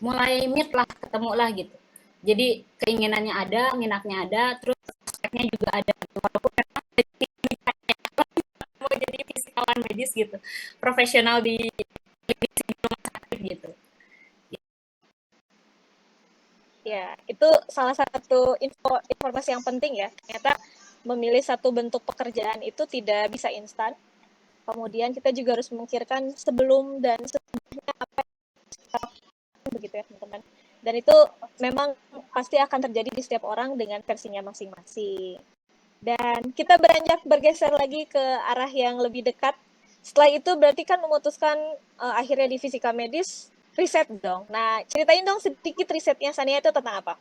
mulai meet lah, ketemu lah gitu. Jadi keinginannya ada, minatnya ada, terus aspeknya juga ada gitu. Walaupun memang mau jadi fisikawan medis gitu, profesional di rumah sakit gitu. Ya, itu salah satu informasi yang penting ya. Ternyata memilih satu bentuk pekerjaan itu tidak bisa instan. Kemudian kita juga harus memikirkan sebelum dan sesudahnya apa yang begitu ya teman-teman. Dan itu memang pasti akan terjadi di setiap orang dengan versinya masing-masing. Dan kita beranjak bergeser lagi ke arah yang lebih dekat. Setelah itu berarti kan memutuskan akhirnya di fisika medis, riset dong. Nah, ceritain dong sedikit risetnya Sania itu tentang apa?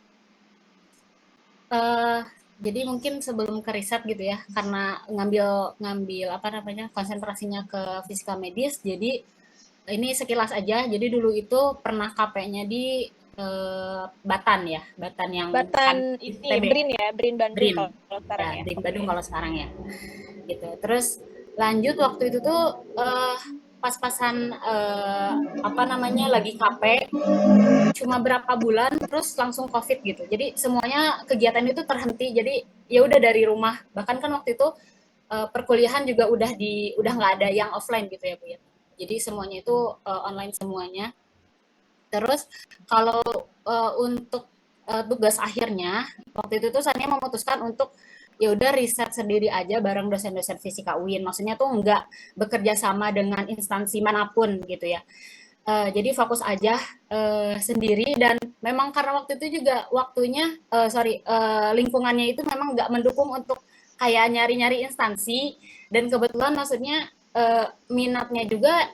Eh, jadi mungkin sebelum ke riset gitu ya, karena ngambil ngambil apa namanya konsentrasinya ke fisika medis, jadi ini sekilas aja. Jadi dulu itu pernah KP-nya di Batan ya, Batan yang Batan bukan ini ITB, BRIN ya, BRIN Bandung BRIN, kalau sekarang ya ya. di Oke. Bandung kalau sekarang ya, gitu. Terus lanjut waktu itu tuh pas-pasan apa namanya lagi KP, cuma berapa bulan terus langsung COVID gitu. Jadi semuanya kegiatan itu terhenti. Jadi ya udah dari rumah. Bahkan kan waktu itu perkuliahan juga udah nggak ada yang offline gitu ya Bu ya. Jadi semuanya itu online semuanya. Terus kalau untuk tugas akhirnya waktu itu tuh saya memutuskan untuk ya udah riset sendiri aja bareng dosen-dosen fisika UIN. Maksudnya tuh nggak bekerja sama dengan instansi manapun gitu ya. Jadi fokus aja sendiri dan memang karena waktu itu juga waktunya lingkungannya itu memang nggak mendukung untuk kayak nyari-nyari instansi dan kebetulan maksudnya minatnya juga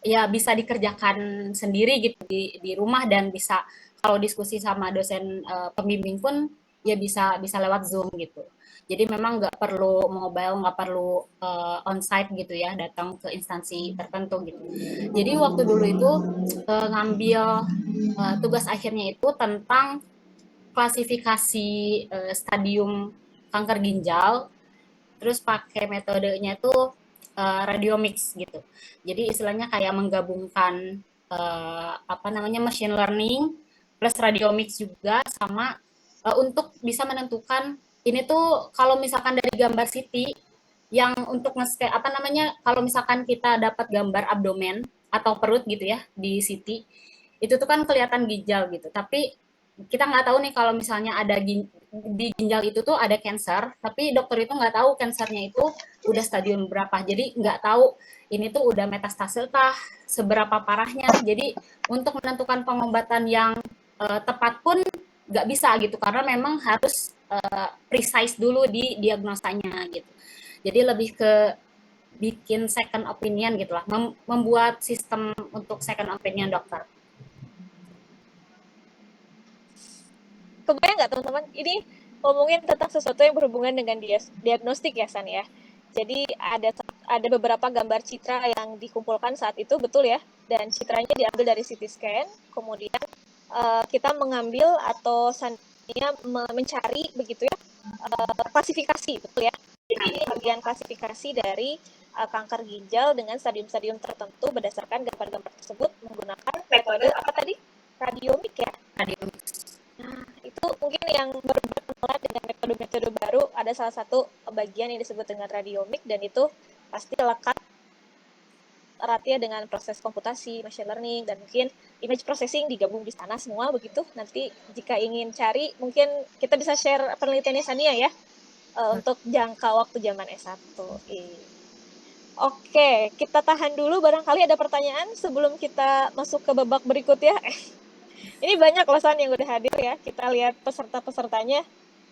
ya bisa dikerjakan sendiri gitu di rumah dan bisa kalau diskusi sama dosen pembimbing pun ya bisa bisa lewat Zoom gitu. Jadi memang nggak perlu mobile, nggak perlu onsite gitu ya, datang ke instansi tertentu gitu. Jadi waktu dulu itu ngambil tugas akhirnya itu tentang klasifikasi stadium kanker ginjal, terus pakai metodenya tuh radiomix gitu. Jadi istilahnya kayak menggabungkan apa namanya machine learning plus radiomix juga sama untuk bisa menentukan ini tuh kalau misalkan dari gambar CT yang untuk nge apa namanya kalau misalkan kita dapat gambar abdomen atau perut gitu ya di CT itu tuh kan kelihatan ginjal gitu tapi kita nggak tahu nih kalau misalnya ada di ginjal itu tuh ada cancer tapi dokter itu nggak tahu cancernya itu udah stadium berapa jadi nggak tahu ini tuh udah metastase kah seberapa parahnya jadi untuk menentukan pengobatan yang tepat pun nggak bisa gitu karena memang harus precise dulu di diagnosanya gitu jadi lebih ke bikin second opinion gitu lah, membuat sistem untuk second opinion dokter. Kebayang nggak teman-teman? Ini ngomongin tentang sesuatu yang berhubungan dengan diagnostik ya San ya. Jadi ada beberapa gambar citra yang dikumpulkan saat itu betul ya, dan citranya diambil dari CT scan. Kemudian kita mengambil atau Sania mencari begitu ya klasifikasi betul ya. Jadi ini bagian klasifikasi dari kanker ginjal dengan stadium-stadium tertentu berdasarkan gambar-gambar tersebut menggunakan metode apa tadi? Radiomik ya. Nah, itu mungkin yang berkenalan dengan metode-metode baru, ada salah satu bagian yang disebut dengan radiomik, dan itu pasti lekat eratnya dengan proses komputasi, machine learning, dan mungkin image processing digabung di sana semua begitu. Nanti jika ingin cari, mungkin kita bisa share penelitiannya Sania ya, untuk jangka waktu zaman S1. Oke, kita tahan dulu, barangkali ada pertanyaan sebelum kita masuk ke babak berikutnya. Ini banyak loh San yang udah hadir ya. Kita lihat peserta-pesertanya.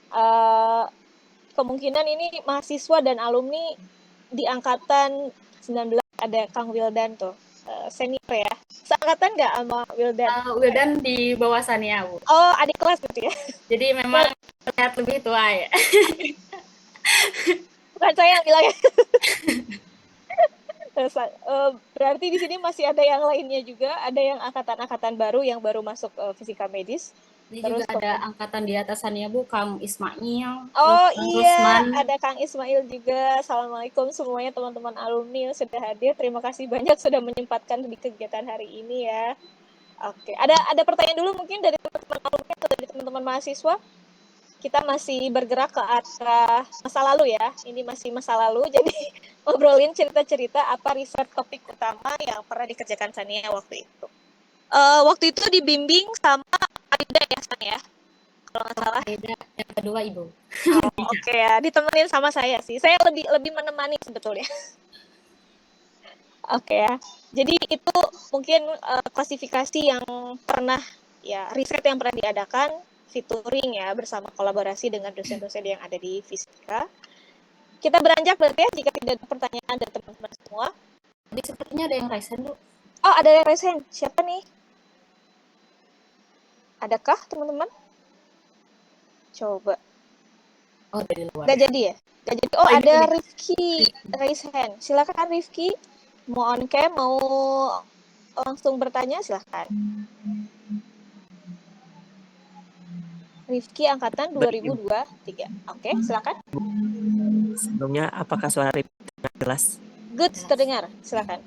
Uh, Kemungkinan ini mahasiswa dan alumni di angkatan 19 ada Kang Wildan tuh. Senior ya. Seangkatan nggak sama Wildan? Wildan di bawah Sania, Bu. Oh, adik kelas gitu ya. Jadi memang terlihat lebih tua ya. Bukan saya yang bilang ya. Berarti di sini masih ada yang lainnya juga, ada yang angkatan-angkatan baru yang baru masuk fisika medis. Ini juga Terus ada angkatan di atas Sania, Bu, Kang Ismail, terus oh Kang iya, Rusman. ada Kang Ismail juga. Assalamualaikum semuanya teman-teman alumni yang sudah hadir. Terima kasih banyak sudah menyempatkan di kegiatan hari ini ya. Oke, ada pertanyaan dulu mungkin dari teman-teman alumni atau dari teman-teman mahasiswa? Kita masih bergerak ke arah masa lalu ya. Ini masih masa lalu, jadi ngobrolin cerita-cerita apa riset topik utama yang pernah dikerjakan Sania waktu itu. Waktu itu dibimbing sama Aida ya, San ya? Kalau nggak salah. Beda yang kedua Ibu. Oke ya, ditemenin sama saya sih. Saya lebih menemani sebetulnya. Oke ya. Jadi itu mungkin klasifikasi yang pernah ya riset yang pernah diadakan featuring ya bersama kolaborasi dengan dosen-dosen yang ada di fisika. Kita beranjak berarti ya jika tidak ada pertanyaan dari teman-teman semua. Jadi sepertinya ada yang resen, Bu. Oh, ada yang resen. Siapa nih? Adakah teman-teman? Coba. Oh, dari luar. Gak jadi ya? Gak jadi. Oh, ini ada ini. Rifki raise hand. Silakan Rifki. Mau on cam, mau langsung bertanya silakan. Rifki angkatan 2023. Oke, silakan. Sebelumnya, apakah suara Rifki jelas? Good, terdengar. Silakan.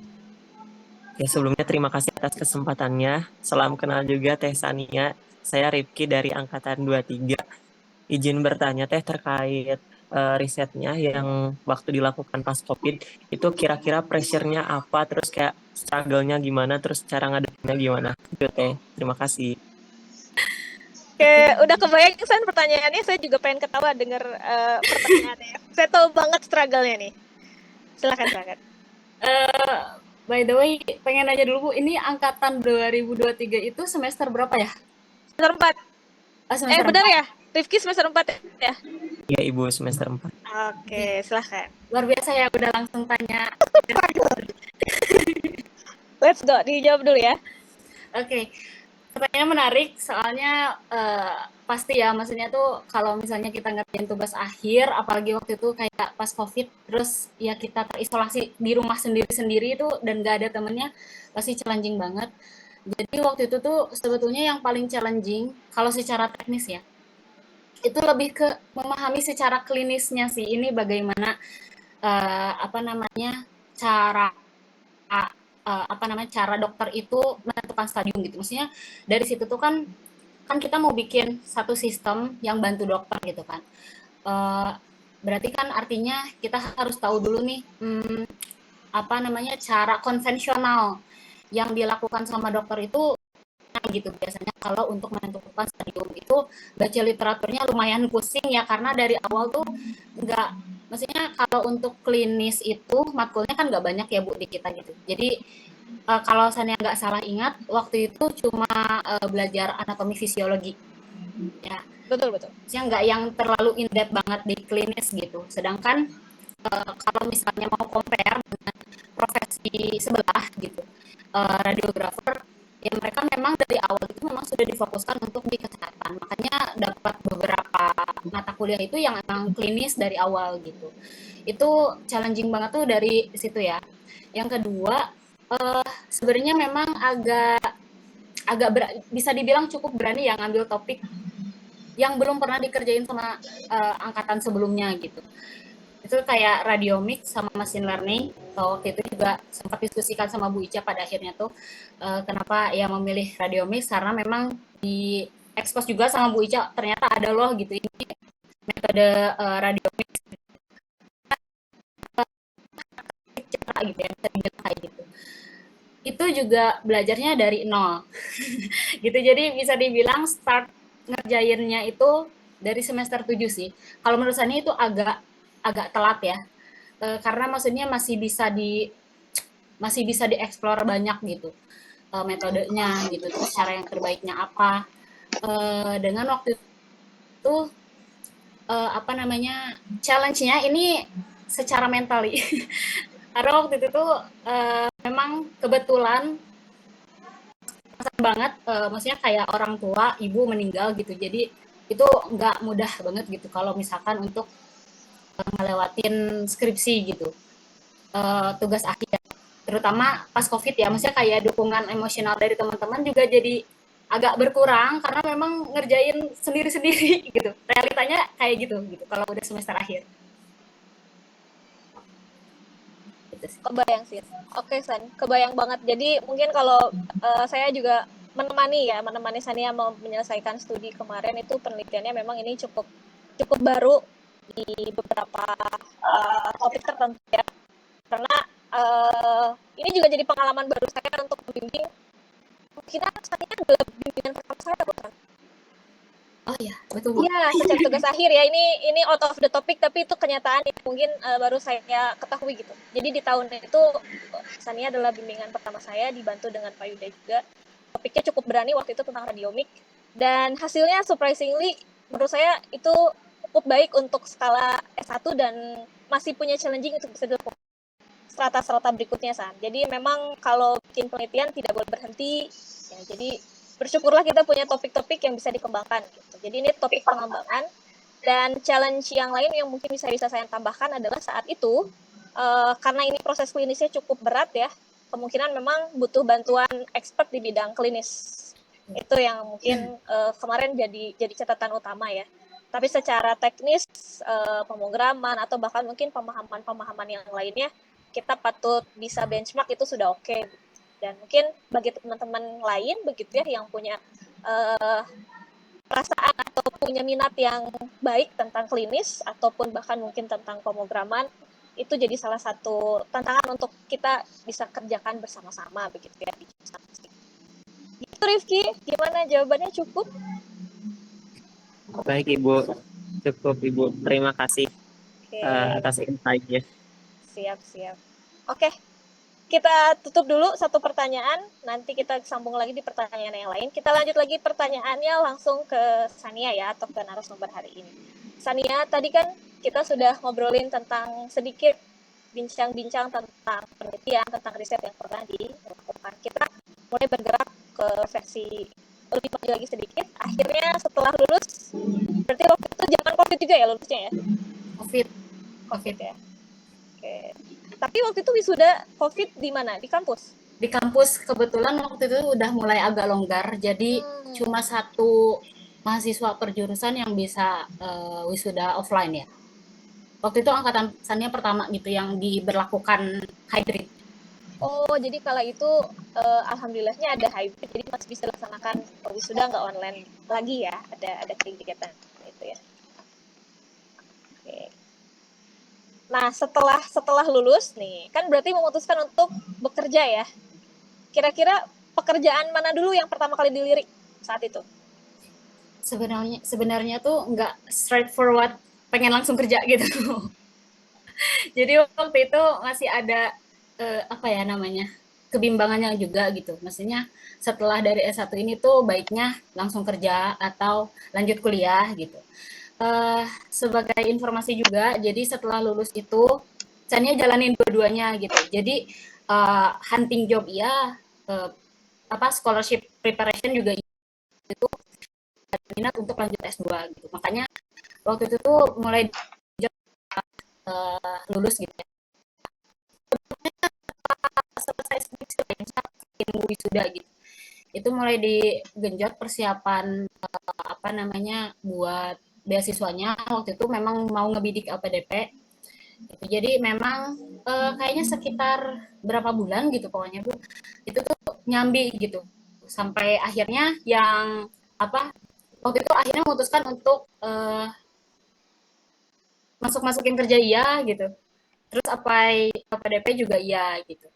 Ya, sebelumnya terima kasih atas kesempatannya. Salam kenal juga Teh Sania. Saya Rifki dari Angkatan 23. Izin bertanya Teh terkait risetnya yang waktu dilakukan pas COVID. Itu kira-kira pressure-nya apa, terus kayak struggle-nya gimana, terus cara ngadepinnya gimana. Itu Teh, terima kasih. Oke, udah kebayang San pertanyaannya. Saya juga pengen ketawa denger pertanyaannya. Saya tahu banget struggle-nya nih. Silakan. By the way, pengen nanya dulu Bu, ini angkatan 2023 itu semester berapa ya? Semester 4. Semester Benar 4. ya? Rifki semester 4 ya? Ya, Ibu semester 4. Oke, silakan. Luar biasa ya, udah langsung tanya. Let's go, dijawab dulu ya. Oke. Pertanyaan menarik, soalnya pasti ya, maksudnya tuh kalau misalnya kita ngerjain tugas akhir, apalagi waktu itu kayak pas COVID, terus ya kita terisolasi di rumah sendiri-sendiri itu dan gak ada temennya, pasti challenging banget. Jadi waktu itu tuh sebetulnya yang paling challenging, kalau secara teknis ya, itu lebih ke memahami secara klinisnya sih, ini bagaimana apa namanya cara apa namanya cara dokter itu menentukan stadium gitu. Maksudnya dari situ tuh kan kan kita mau bikin satu sistem yang bantu dokter gitu kan. Eh, Berarti kan artinya kita harus tahu dulu nih apa namanya cara konvensional yang dilakukan sama dokter itu gitu biasanya kalau untuk menentukan stadium itu baca literaturnya lumayan pusing ya karena dari awal tuh nggak maksudnya kalau untuk klinis itu matkulnya kan nggak banyak ya Bu di kita gitu jadi kalau saya nggak salah ingat waktu itu cuma belajar anatomi fisiologi ya Betul. maksudnya nggak yang terlalu in depth banget di klinis gitu sedangkan kalau misalnya mau compare dengan profesi sebelah gitu radiografer ya mereka memang dari awal itu memang sudah difokuskan untuk di kesehatan makanya dapat beberapa mata kuliah itu yang memang klinis dari awal gitu itu challenging banget tuh dari situ ya yang kedua sebenarnya memang agak agak bisa dibilang cukup berani ya ngambil topik yang belum pernah dikerjain sama angkatan sebelumnya gitu itu kayak radiomix sama machine learning. Waktu itu juga sempat diskusikan sama Bu Ica pada akhirnya tuh kenapa ya memilih radiomix karena memang di expose juga sama Bu Ica ternyata ada loh gitu ini metode radiomix gitu ya bisa dibilang kayak gitu. Itu juga belajarnya dari nol gitu jadi bisa dibilang start ngerjainnya itu dari semester 7 sih. Kalau menurut saya itu agak agak telat ya karena maksudnya masih bisa dieksplor banyak gitu metodenya gitu terus cara yang terbaiknya apa dengan waktu itu apa namanya challenge-nya ini secara mentali karena waktu itu tuh memang kebetulan banget maksudnya kayak orang tua ibu meninggal gitu jadi itu nggak mudah banget gitu kalau misalkan untuk ngelewatin skripsi gitu tugas akhir terutama pas covid ya maksudnya kayak dukungan emosional dari teman-teman juga jadi agak berkurang karena memang ngerjain sendiri-sendiri gitu realitanya kayak gitu kalau udah semester akhir Kebayang sih. Oke San, kebayang banget. Jadi mungkin kalau saya juga menemani Sania mau menyelesaikan studi kemarin. Itu penelitiannya memang ini cukup baru di beberapa topik tertentu ya. Karena ini juga jadi pengalaman baru saya untuk membimbing. Kita Sania adalah bimbingan pertama saya, bukan? Oh iya, betul Bu. Iya, secara tugas akhir ya. Ini out of the topic, tapi itu kenyataan yang mungkin baru saya ketahui gitu. Jadi di tahun itu Sania adalah bimbingan pertama saya, dibantu dengan Pak Yuda juga. Topiknya cukup berani waktu itu tentang radiomik, dan hasilnya surprisingly menurut saya itu cukup baik untuk skala S1 dan masih punya challenging untuk bisa dilakukan strata-strata berikutnya, San. Jadi memang kalau bikin penelitian tidak boleh berhenti ya. Jadi bersyukurlah kita punya topik-topik yang bisa dikembangkan gitu. Jadi ini topik pengembangan, dan challenge yang lain yang mungkin bisa saya tambahkan adalah saat itu karena ini proses klinisnya cukup berat ya, kemungkinan memang butuh bantuan expert di bidang klinis. Itu yang mungkin kemarin jadi catatan utama ya. Tapi secara teknis, pemrograman atau bahkan mungkin pemahaman yang lainnya, kita patut bisa benchmark itu sudah oke. Dan mungkin bagi teman-teman lain begitu ya yang punya perasaan atau punya minat yang baik tentang klinis ataupun bahkan mungkin tentang pemrograman, itu jadi salah satu tantangan untuk kita bisa kerjakan bersama-sama begitu ya. Gitu Rifki, gimana jawabannya, cukup? Baik Ibu, cukup Ibu. Terima kasih atas insight-nya. Siap. Oke, kita tutup dulu satu pertanyaan, nanti kita sambung lagi di pertanyaan yang lain. Kita lanjut lagi pertanyaannya langsung ke Sania ya, atau ke narasumber hari ini. Sania, tadi kan kita sudah ngobrolin tentang sedikit bincang-bincang tentang penelitian, tentang riset yang pernah dilakukan. Kita mulai bergerak ke versi lebih maju lagi sedikit. Akhirnya setelah lulus, berarti waktu itu zaman COVID juga ya lulusnya ya? COVID ya. Oke. Tapi waktu itu wisuda COVID di mana? Di kampus? Di kampus kebetulan waktu itu udah mulai agak longgar, jadi cuma satu mahasiswa per jurusan yang bisa wisuda offline ya. Waktu itu angkatan Sania pertama gitu yang diberlakukan hybrid. Oh, jadi kala itu alhamdulillahnya ada hybrid, jadi masih bisa laksanakan wisuda nggak online lagi ya, ada kegiatan itu ya. Oke. Nah, setelah lulus nih, kan berarti memutuskan untuk bekerja ya. Kira-kira pekerjaan mana dulu yang pertama kali dilirik saat itu? Sebenarnya tuh nggak straightforward pengen langsung kerja gitu. Jadi waktu itu masih ada apa ya namanya, kebimbangannya juga gitu. Maksudnya setelah dari S1 ini tuh baiknya langsung kerja atau lanjut kuliah gitu. Sebagai informasi juga, jadi setelah lulus itu Sania jalanin dua-duanya gitu. Jadi hunting job ya, scholarship preparation juga itu minat untuk lanjut S2 gitu. Makanya waktu itu tuh mulai lulus gitu ya. Selesai skripsi wisuda gitu. Itu mulai digenjot persiapan buat beasiswanya. Waktu itu memang mau ngebidik LPDP. Gitu. Jadi memang kayaknya sekitar berapa bulan gitu pokoknya Bu. Itu tuh nyambi gitu. Sampai akhirnya yang waktu itu akhirnya memutuskan untuk masukin kerja iya gitu. Terus LPDP juga iya gitu.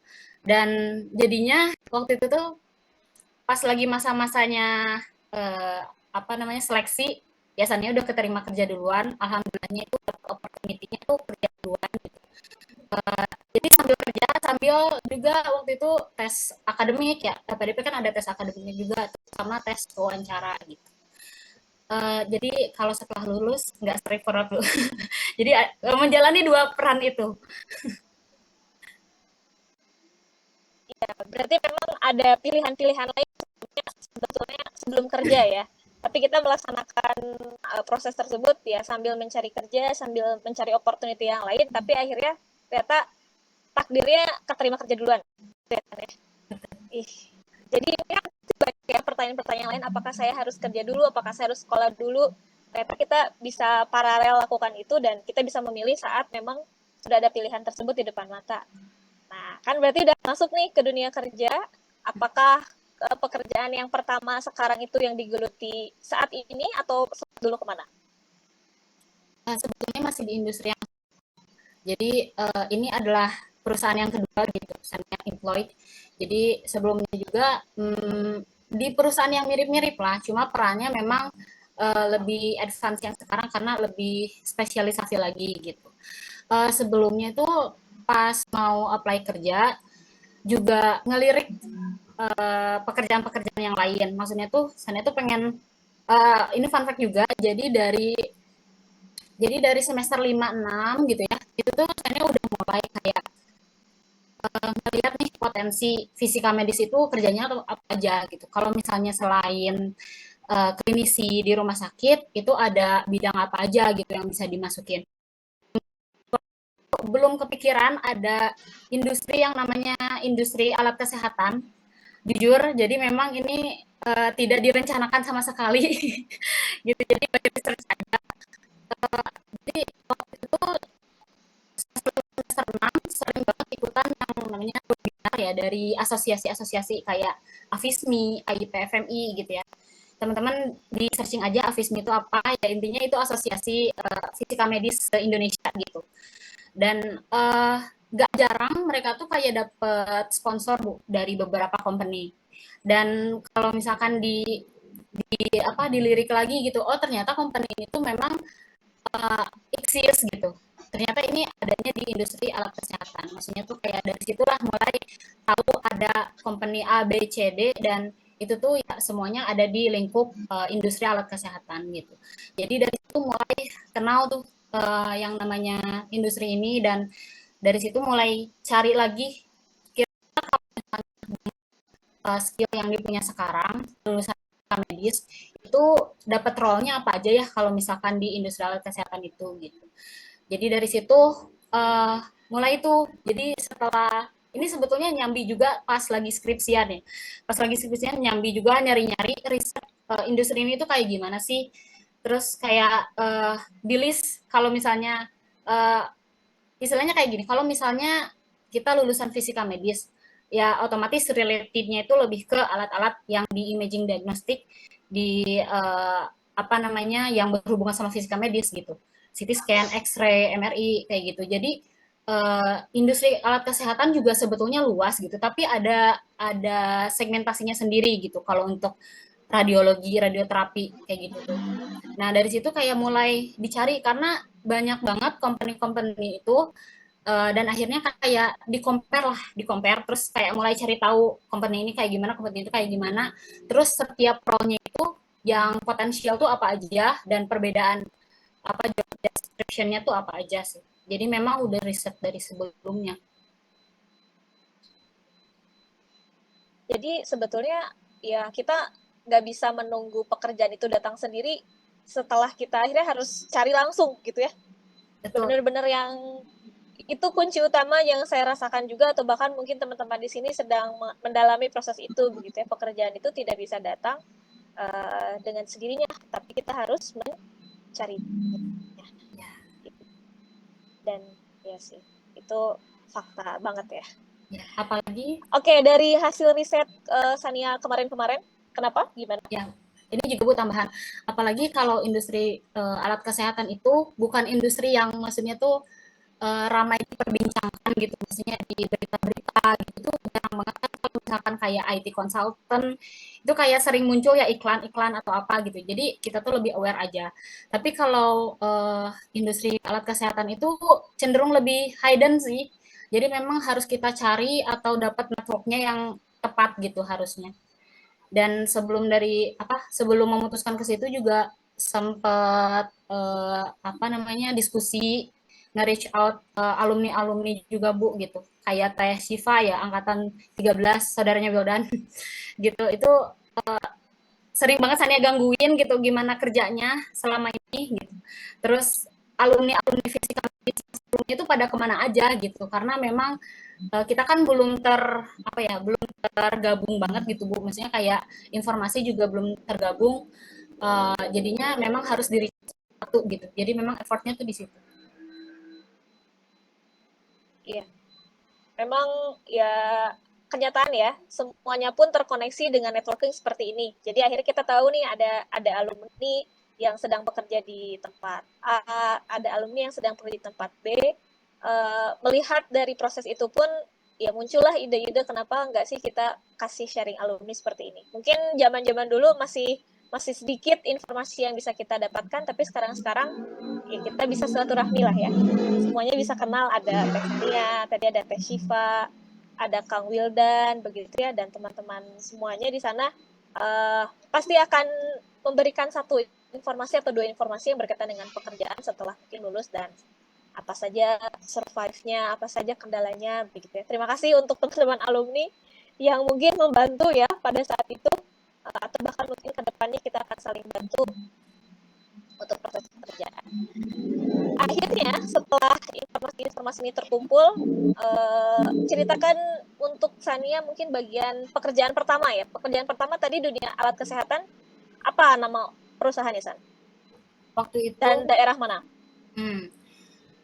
Dan jadinya waktu itu tuh pas lagi masa-masanya seleksi, biasanya udah keterima kerja duluan. Alhamdulillahnya itu opportunity-nya tuh kerja duluan gitu. Jadi sambil kerja sambil juga waktu itu tes akademik ya. LPDP kan ada tes akademiknya juga sama tes wawancara gitu. Jadi kalau setelah lulus nggak straightforward dulu. Jadi menjalani dua peran itu. Ya, berarti memang ada pilihan-pilihan lain sebetulnya sebelum kerja ya. Tapi kita melaksanakan proses tersebut ya sambil mencari kerja, sambil mencari opportunity yang lain, tapi akhirnya ternyata takdirnya keterima kerja duluan. Jadi ya pertanyaan-pertanyaan lain, apakah saya harus kerja dulu, apakah saya harus sekolah dulu, ternyata kita bisa paralel lakukan itu dan kita bisa memilih saat memang sudah ada pilihan tersebut di depan mata. Nah, kan berarti udah masuk nih ke dunia kerja, apakah pekerjaan yang pertama sekarang itu yang digeluti saat ini atau dulu kemana? Sebetulnya masih di industri yang, jadi ini adalah perusahaan yang kedua gitu, perusahaan yang employed. Jadi sebelumnya juga di perusahaan yang mirip-mirip lah, cuma perannya memang lebih advance yang sekarang karena lebih spesialisasi lagi gitu. Sebelumnya itu pas mau apply kerja juga ngelirik pekerjaan-pekerjaan yang lain. Maksudnya tuh saya tuh pengen ini fun fact juga. Jadi dari semester 5 6 gitu ya. Itu tuh saya udah mulai kayak ngeliat nih potensi fisika medis itu kerjanya tuh apa aja gitu. Kalau misalnya selain klinisi di rumah sakit, itu ada bidang apa aja gitu yang bisa dimasukin. Belum kepikiran ada industri yang namanya industri alat kesehatan. Jujur, jadi memang ini tidak direncanakan sama sekali. Gitu, jadi bagi research aja. Jadi waktu itu semester 6 sering banget ikutan yang namanya webinar ya dari asosiasi-asosiasi kayak AFISMI, IPFMI gitu ya. Teman-teman di searching aja AFISMI itu apa, ya intinya itu asosiasi fisika medis se-Indonesia gitu. Dan gak jarang mereka tuh kayak dapet sponsor Bu dari beberapa company. Dan kalau misalkan dilirik lagi gitu, oh ternyata company ini tuh memang exist gitu. Ternyata ini adanya di industri alat kesehatan. Maksudnya tuh kayak dari situlah mulai tahu ada company A, B, C, D, dan itu tuh ya semuanya ada di lingkup industri alat kesehatan gitu. Jadi dari situ mulai kenal tuh yang namanya industri ini, dan dari situ mulai cari lagi skill yang dipunya sekarang lulusan medis itu dapat role-nya apa aja ya kalau misalkan di industri alat kesehatan itu gitu. Jadi dari situ uh, mulai itu. Jadi setelah ini sebetulnya nyambi juga pas lagi skripsian ya. Pas lagi skripsian nyambi juga nyari-nyari riset industri ini tuh kayak gimana sih. Terus kayak di list kalau misalnya istilahnya kayak gini, kalau misalnya kita lulusan fisika medis, ya otomatis relatednya itu lebih ke alat-alat yang di imaging diagnostik, di apa namanya, yang berhubungan sama fisika medis gitu. CT scan, X-ray, MRI kayak gitu. Jadi industri alat kesehatan juga sebetulnya luas gitu, tapi ada segmentasinya sendiri gitu. Kalau untuk radiologi, radioterapi kayak gitu tuh. Nah dari situ kayak mulai dicari karena banyak banget company-company itu dan akhirnya kayak di compare terus kayak mulai cari tahu company ini kayak gimana, company itu kayak gimana, terus setiap role-nya itu yang potensial tuh apa aja dan perbedaan apa job description-nya tuh apa aja sih. Jadi memang udah riset dari sebelumnya. Jadi sebetulnya ya kita nggak bisa menunggu pekerjaan itu datang sendiri, setelah kita akhirnya harus cari langsung gitu ya. Betul. Benar-benar yang itu kunci utama yang saya rasakan juga, atau bahkan mungkin teman-teman di sini sedang mendalami proses itu begitu ya. Pekerjaan itu tidak bisa datang dengan sendirinya, tapi kita harus mencari. Dan ya sih, itu fakta banget ya. Ya, apalagi Oke, dari hasil riset Sania kemarin-kemarin, kenapa? Gimana? ya, ini juga Bu tambahan. Apalagi kalau industri alat kesehatan itu bukan industri yang maksudnya tuh ramai diperbincangkan gitu, maksudnya di berita-berita gitu tuh jarang banget kan. Kalau misalkan kayak IT consultant itu kayak sering muncul ya iklan-iklan atau apa gitu, jadi kita tuh lebih aware aja. Tapi kalau industri alat kesehatan itu cenderung lebih hidden sih, jadi memang harus kita cari atau dapat networknya yang tepat gitu harusnya. Dan sebelum memutuskan ke situ juga sempat apa namanya diskusi, nge-reach out alumni-alumni juga Bu gitu. Kayak Teh Shiva ya, angkatan 13, saudaranya Wildan gitu. Itu sering banget Sania gangguin gitu gimana kerjanya selama ini gitu. Terus alumni-alumni fisika sebelumnya itu pada kemana aja gitu, karena memang kita kan belum tergabung banget gitu Bu, maksudnya kayak informasi juga belum tergabung, jadinya memang harus diri satu gitu, jadi memang effortnya tuh di situ. Iya, memang ya kenyataan ya, semuanya pun terkoneksi dengan networking seperti ini. Jadi akhirnya kita tahu nih ada alumni yang sedang bekerja di tempat A, ada alumni yang sedang bekerja di tempat B. Melihat dari proses itu pun ya muncullah ide-ide kenapa nggak sih kita kasih sharing alumni seperti ini. Mungkin zaman-zaman dulu masih sedikit informasi yang bisa kita dapatkan, tapi sekarang ya kita bisa silaturahmi lah ya. Semuanya bisa kenal, ada Teh Sania, tadi ada Teh Shiva, ada Kang Wildan, begitu ya, dan teman-teman semuanya di sana pasti akan memberikan satu informasi atau dua informasi yang berkaitan dengan pekerjaan setelah mungkin lulus dan apa saja survive-nya, apa saja kendalanya, begitu ya. Terima kasih untuk teman-teman alumni yang mungkin membantu ya pada saat itu, atau bahkan mungkin ke depannya kita akan saling bantu untuk proses pekerjaan. Akhirnya setelah informasi-informasi ini terkumpul, ceritakan untuk Sania mungkin bagian pekerjaan pertama ya. Pekerjaan pertama tadi dunia alat kesehatan, apa nama perusahaannya, San? Waktu itu Dan daerah mana?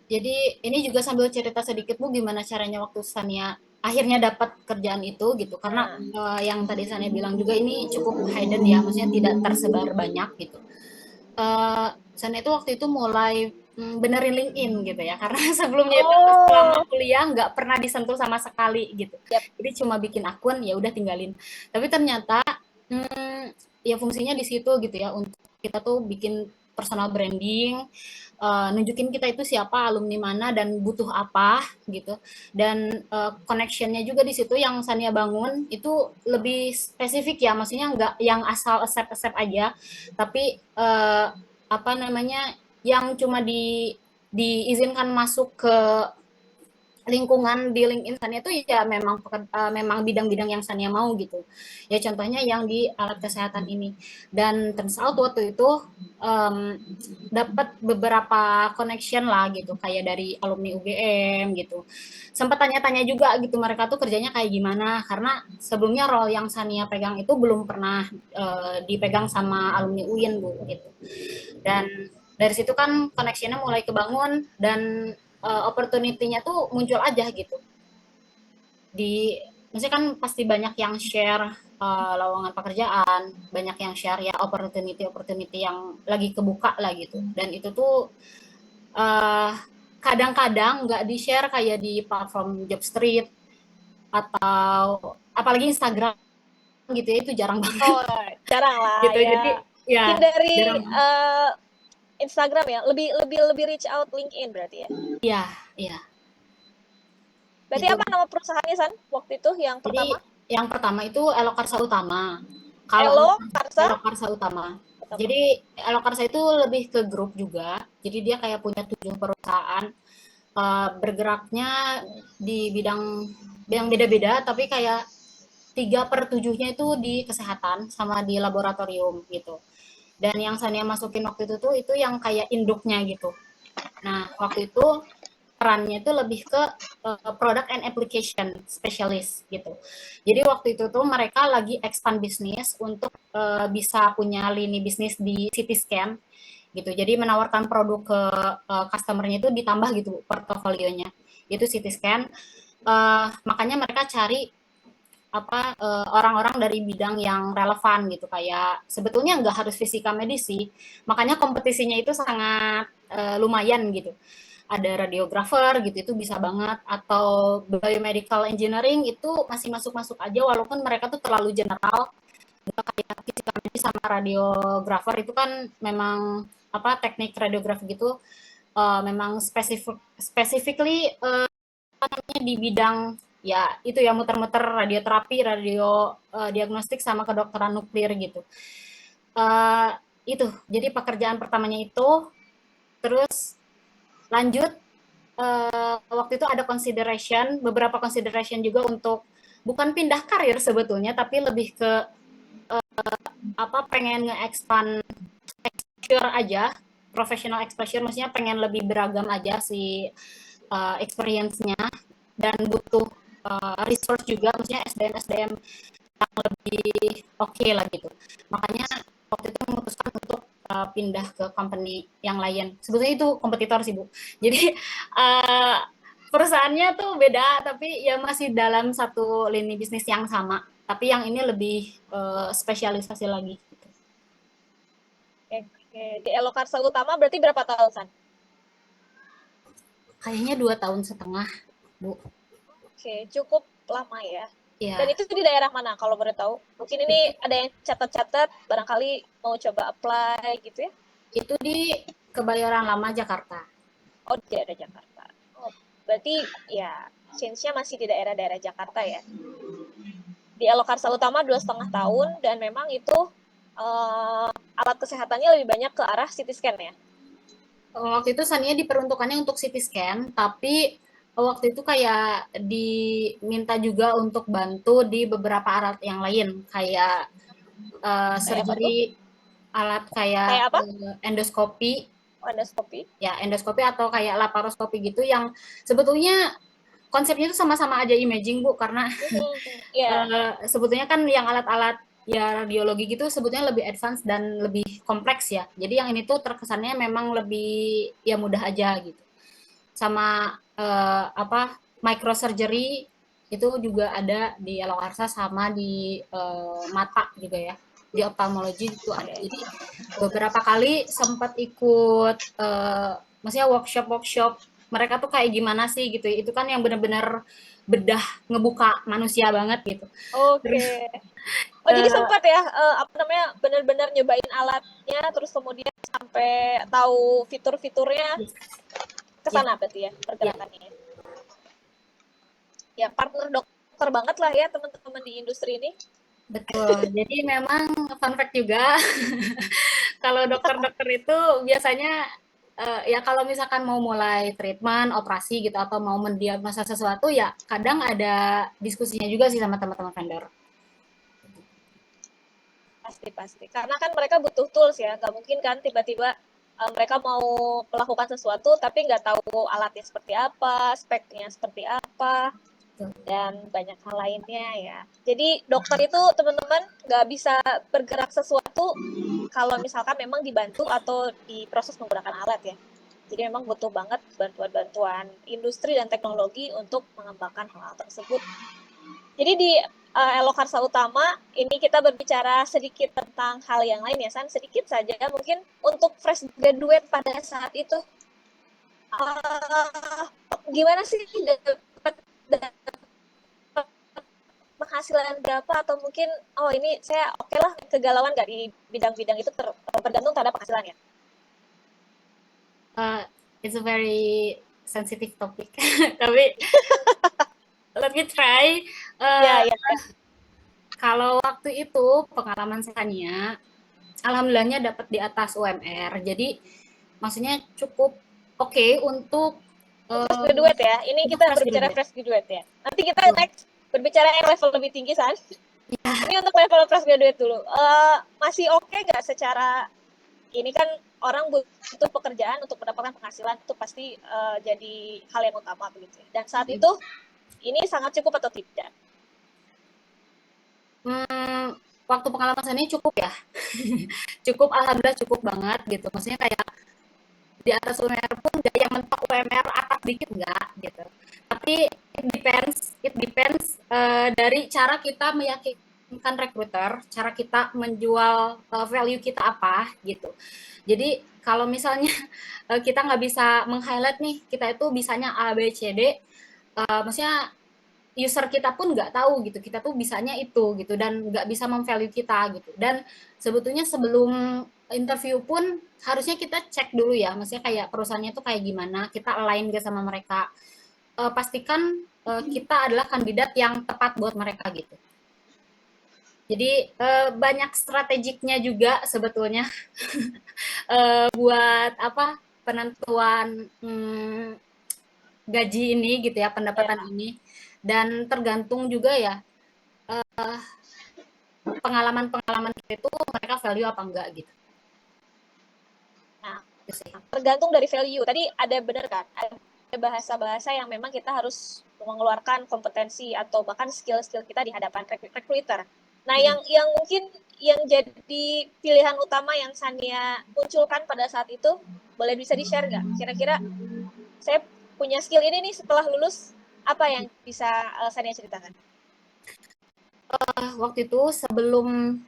Jadi ini juga sambil cerita sedikit Bu gimana caranya waktu Sania akhirnya dapat kerjaan itu gitu karena yang tadi Sania bilang juga ini cukup hidden ya, maksudnya tidak tersebar banyak gitu. Sania itu waktu itu mulai benerin LinkedIn gitu ya karena sebelumnya itu selama kuliah nggak pernah disentuh sama sekali gitu. Jadi cuma bikin akun ya udah tinggalin. Tapi ternyata ya fungsinya di situ gitu ya untuk kita tuh bikin personal branding, nunjukin kita itu siapa, alumni mana, dan butuh apa gitu. Dan connection-nya juga di situ yang Sania bangun itu lebih spesifik ya, maksudnya nggak yang asal accept aja, tapi apa namanya yang cuma diizinkan masuk ke lingkungan di LinkedIn Sania itu ya memang bidang-bidang yang Sania mau gitu. Ya contohnya yang di alat kesehatan ini. Dan turns out waktu itu dapat beberapa connection lah gitu, kayak dari alumni UGM gitu. Sempat tanya-tanya juga gitu mereka tuh kerjanya kayak gimana, karena sebelumnya role yang Sania pegang itu belum pernah dipegang sama alumni UIN Bu gitu. Dan dari situ kan connection-nya mulai kebangun dan opportunity-nya tuh muncul aja gitu. Maksudnya kan pasti banyak yang share lowongan pekerjaan, banyak yang share ya opportunity yang lagi kebuka lah gitu. Dan itu tuh kadang-kadang nggak di-share kayak di platform Jobstreet atau apalagi Instagram gitu ya, itu jarang banget. Oh, jarang lah gitu, ya. Jadi ya hindari Instagram ya, lebih reach out LinkedIn berarti ya. Iya. Berarti apa nama perusahaannya San waktu itu yang pertama? Jadi yang pertama itu Elokarsa Utama. Elokarsa Utama. Jadi Elokarsa itu lebih ke grup juga. Jadi dia kayak punya 7 perusahaan, bergeraknya di bidang beda-beda, tapi kayak 3/7-nya itu di kesehatan sama di laboratorium gitu. Dan yang Sania masukin waktu itu tuh itu yang kayak induknya gitu. Nah waktu itu perannya itu lebih ke product and application specialist gitu. Jadi waktu itu tuh mereka lagi expand bisnis untuk bisa punya lini bisnis di CT scan gitu. Jadi menawarkan produk ke customer-nya itu ditambah gitu portofolionya. Itu CT scan. Makanya mereka cari orang-orang dari bidang yang relevan gitu, kayak sebetulnya nggak harus fisika medis sih, makanya kompetisinya itu sangat lumayan gitu. Ada radiografer gitu, itu bisa banget, atau biomedical engineering itu masih masuk-masuk aja walaupun mereka tuh terlalu general. Kayak fisika medis sama radiografer itu kan memang teknik radiografi gitu memang specifically di bidang ya itu ya muter-muter radioterapi, diagnostik sama kedokteran nuklir gitu. Itu jadi pekerjaan pertamanya itu. Terus lanjut waktu itu ada beberapa consideration juga untuk bukan pindah karir sebetulnya, tapi lebih ke pengen nge-expand exposure aja, professional exposure, maksudnya pengen lebih beragam aja si experience-nya, dan butuh resource juga, maksudnya SDM yang lebih oke lah gitu. Makanya waktu itu memutuskan untuk pindah ke company yang lain. Sebetulnya itu kompetitor sih Bu. Jadi perusahaannya tuh beda, tapi ya masih dalam satu lini bisnis yang sama. Tapi yang ini lebih spesialisasi lagi. Gitu. Oke. Di Elokarsa Utama berarti berapa tahun, San? Kayaknya 2 tahun setengah, Bu. Oke, cukup lama ya. Dan Ya, itu di daerah mana kalau boleh tahu? Mungkin ini ada yang catat-catat, barangkali mau coba apply gitu ya? itu di Kebayoran Lama, Jakarta. Oh, di daerah Jakarta. Oh, berarti ya change-nya masih di daerah-daerah Jakarta ya. Di Elokarsa Utama 2,5 tahun dan memang itu alat kesehatannya lebih banyak ke arah CT scan ya. Waktu itu Sania diperuntukannya untuk CT scan, tapi waktu itu kayak diminta juga untuk bantu di beberapa alat yang lain, kayak Kayak apa tuh? surgery, alat kayak Kayak apa? endoskopi, Endoskopi. ya endoskopi atau kayak laparoskopi gitu, yang sebetulnya konsepnya itu sama-sama aja imaging, Bu, karena Ya, sebetulnya kan yang alat-alat ya radiologi gitu sebetulnya lebih advance dan lebih kompleks ya. Jadi yang ini tuh terkesannya memang lebih ya mudah aja gitu. Sama apa microsurgery itu juga ada di Elokarsa sama di mata juga ya. Di ophthalmology itu ada. oke. Jadi beberapa kali sempat ikut maksudnya workshop-workshop mereka tuh kayak gimana sih gitu. Itu kan yang benar-benar bedah ngebuka manusia banget gitu. Terus Oke. Oh, jadi uh, sempat ya, apa namanya, benar-benar nyobain alatnya, terus kemudian sampai tahu fitur-fiturnya, ke ya, sana berarti ya ya pergerakannya. Ya, partner dokter banget lah ya teman-teman di industri ini. betul. Jadi memang fun fact juga kalau dokter-dokter itu biasanya ya kalau misalkan mau mulai treatment, operasi gitu atau mau mendiagnosa sesuatu ya kadang ada diskusinya juga sih sama teman-teman vendor. Pasti pasti. Karena kan mereka butuh tools ya, nggak mungkin kan tiba-tiba mereka mau melakukan sesuatu tapi nggak tahu alatnya seperti apa, speknya seperti apa, dan banyak hal lainnya ya. Jadi dokter itu teman-teman nggak bisa bergerak sesuatu kalau misalkan memang dibantu atau diproses menggunakan alat ya. Jadi memang butuh banget bantuan-bantuan industri dan teknologi untuk mengembangkan hal-hal tersebut. Jadi di Elokarsa Utama ini kita berbicara sedikit tentang hal yang lain ya San, sedikit saja mungkin untuk fresh graduate pada saat itu uh, gimana sih dapat penghasilan berapa atau mungkin oh ini saya oke lah kegalauan nggak di bidang-bidang itu tergantung terhadap penghasilannya. Uh, it's a very sensitive topic. Tapi let me try. Uh, Ya, ya, ya. Kalau waktu itu pengalaman saya, alhamdulillahnya dapat di atas UMR. Jadi maksudnya cukup oke untuk Fresh graduate ya. Ini untuk kita fresh berbicara graduate. fresh graduate ya. Nanti kita Betul. next berbicara yang level lebih tinggi San. Ya, Ini untuk level fresh graduate dulu. Masih oke nggak secara ini kan orang butuh pekerjaan untuk mendapatkan penghasilan itu pasti jadi hal yang utama begitu. Dan saat itu ini sangat cukup atau tidak? waktu pengalaman saya ini cukup ya. Cukup, alhamdulillah cukup banget gitu. Maksudnya kayak di atas UMR pun nggak yang mentok UMR atas dikit nggak gitu. Tapi it depends dari cara kita meyakinkan recruiter, cara kita menjual value kita apa gitu. Jadi kalau misalnya kita nggak bisa meng-highlight nih, kita itu bisanya A, B, C, D, maksudnya user kita pun nggak tahu gitu, kita tuh bisanya itu gitu, dan nggak bisa memvalue kita gitu. Dan sebetulnya sebelum interview pun harusnya kita cek dulu ya, maksudnya kayak perusahaannya tuh kayak gimana, kita align gak sama mereka. Pastikan kita adalah kandidat yang tepat buat mereka gitu. Jadi banyak strategiknya juga sebetulnya buat apa penentuan gaji ini gitu ya, pendapatan Ya. ini, dan tergantung juga ya pengalaman-pengalaman kita itu mereka value apa enggak gitu. Nah, Itu sih. tergantung dari value. Tadi ada benar kan? Ada bahasa-bahasa yang memang kita harus mengeluarkan kompetensi atau bahkan skill-skill kita di hadapan recruiter. Nah, yang mungkin yang jadi pilihan utama yang Sania munculkan pada saat itu, boleh bisa di-share nggak? Kira-kira saya punya skill ini nih setelah lulus, apa yang bisa Sania ceritakan? Waktu itu sebelum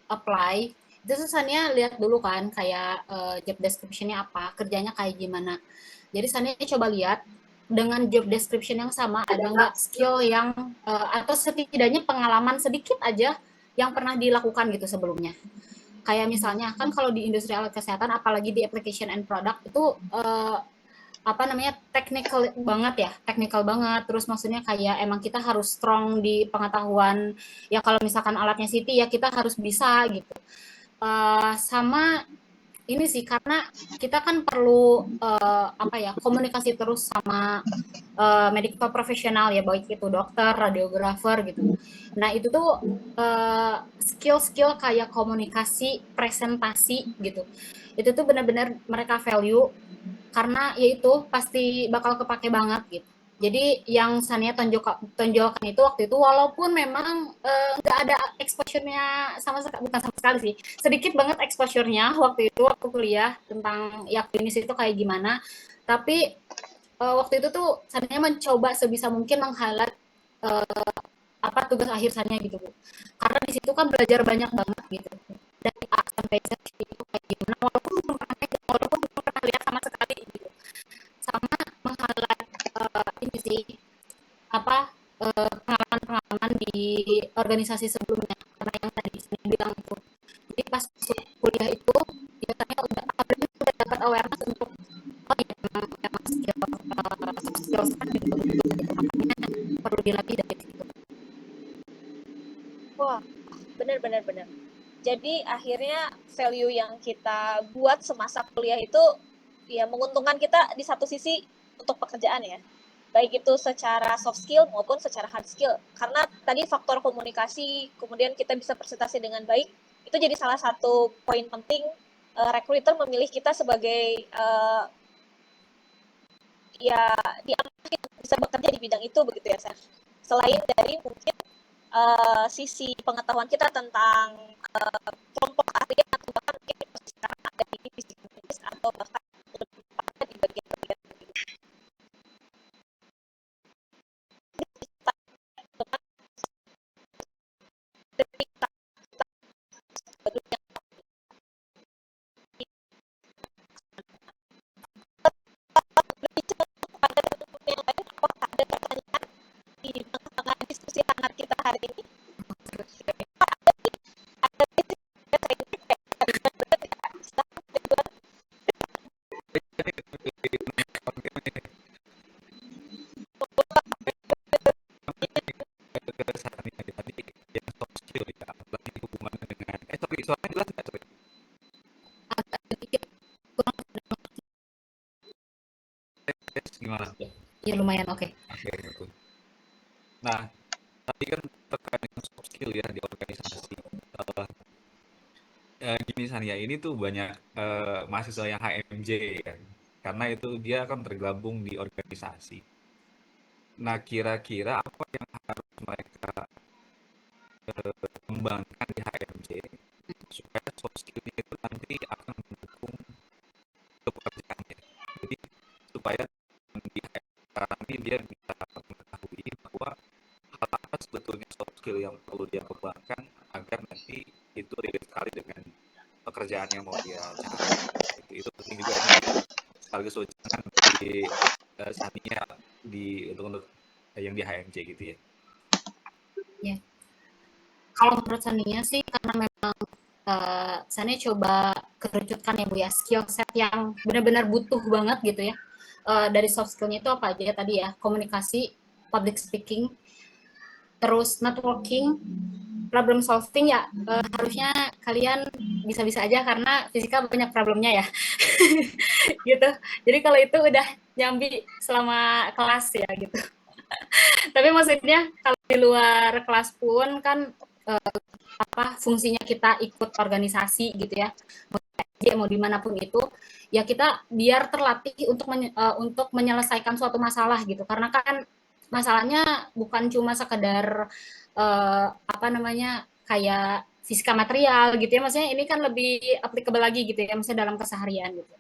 apply itu tuh Sania lihat dulu kan kayak job description-nya apa, kerjanya kayak gimana. Jadi Sania coba lihat dengan job description yang sama ada nggak skill yang atau setidaknya pengalaman sedikit aja yang pernah dilakukan gitu sebelumnya. Kayak misalnya kan kalau di industri alat kesehatan apalagi di application and product itu technical banget, terus maksudnya kayak emang kita harus strong di pengetahuan ya, kalau misalkan alatnya Siti ya kita harus bisa gitu. Sama ini sih karena kita kan perlu komunikasi terus sama medical profesional ya, baik itu dokter, radiografer gitu. Nah itu tuh skill-skill kayak komunikasi, presentasi gitu. Itu tuh benar-benar mereka value karena ya itu pasti bakal kepake banget gitu. Jadi yang Sania tonjolkan itu waktu itu walaupun memang nggak ada exposure-nya sama sekali, bukan sama sekali sih, sedikit banget exposure-nya waktu itu waktu kuliah tentang ya klinis itu kayak gimana. Tapi waktu itu tuh Sania mencoba sebisa mungkin meng-highlight apa tugas akhir Sania gitu Bu. Karena di situ kan belajar banyak banget gitu. Dari A sampai Z itu kayak gimana walaupun belum pernah lihat sama sekali gitu, sama meng-highlight ini sih apa pengalaman-pengalaman di organisasi sebelumnya karena yang tadi saya bilang itu. Jadi pas masuk kuliah itu biasanya udah dapat awareness untuk oh ya memang skill set gitu, makanya perlu dilatih dari situ. Wah, benar-benar. Jadi akhirnya value yang kita buat semasa kuliah itu ya menguntungkan kita di satu sisi untuk pekerjaan ya. Baik itu secara soft skill maupun secara hard skill. Karena tadi faktor komunikasi, kemudian kita bisa presentasi dengan baik, itu jadi salah satu poin penting recruiter memilih kita sebagai ya diambil bisa bekerja di bidang itu begitu ya, Seth. Selain dari mungkin sisi pengetahuan kita tentang kelompok ahli atau bahkan mungkin sekarang ada di divisi klinis atau bahkan di bagian-bagian yang lain, apakah ada pertanyaan di tengah-tengah diskusi hangat kita hari ini? Suaranya jelas nggak? Sorry. Agak sedikit kurang. Gimana? Ya lumayan oke. Oke, betul. Nah, tadi kan terkait dengan soft skill ya di organisasi. Gini Sania, ini tuh banyak mahasiswa yang HMJ kan, karena itu dia kan tergabung di organisasi. Nah, kira-kira apa yang harus mereka kembangkan di HMJ supaya soft skill-nya itu nanti akan mendukung pekerjaannya. Jadi supaya di sekarang ini dia bisa mengetahui bahwa hal apa sebetulnya soft skill yang perlu dia kembangkan agar nanti itu relate sekali dengan pekerjaan yang mau dia cari. Itu penting juga ini sekaligus wejangan di Sania di untuk yang di HMJ gitu ya. Ya. Kalau menurut Sania sih karena memang Sania coba kerucutkan ya Bu ya, skill set yang benar-benar butuh banget gitu ya. Dari soft skill-nya itu apa aja tadi ya, komunikasi, public speaking, terus networking, problem solving ya harusnya kalian bisa-bisa aja karena fisika banyak problemnya ya. Gitu. Jadi kalau itu udah nyambi selama kelas ya gitu. Tapi maksudnya kalau di luar kelas pun kan fungsinya kita ikut organisasi gitu ya, mau dimanapun itu ya kita biar terlatih untuk menyelesaikan suatu masalah gitu, karena kan masalahnya bukan cuma sekedar kayak fisika material gitu ya, maksudnya ini kan lebih applicable lagi gitu ya, maksudnya dalam keseharian gitu.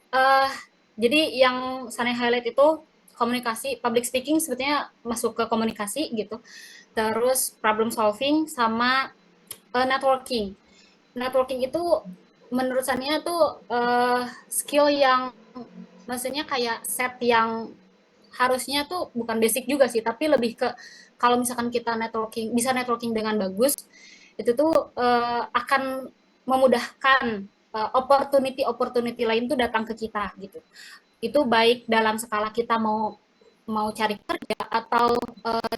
Eh, jadi yang Sane highlight itu komunikasi, public speaking sebetulnya masuk ke komunikasi gitu. Terus problem solving sama networking. Networking itu menurut Sania tuh skill yang maksudnya kayak set yang harusnya tuh bukan basic juga sih, tapi lebih ke kalau misalkan kita networking bisa networking dengan bagus, itu tuh akan memudahkan opportunity opportunity lain tuh datang ke kita gitu. Itu baik dalam skala kita mau mau cari kerja atau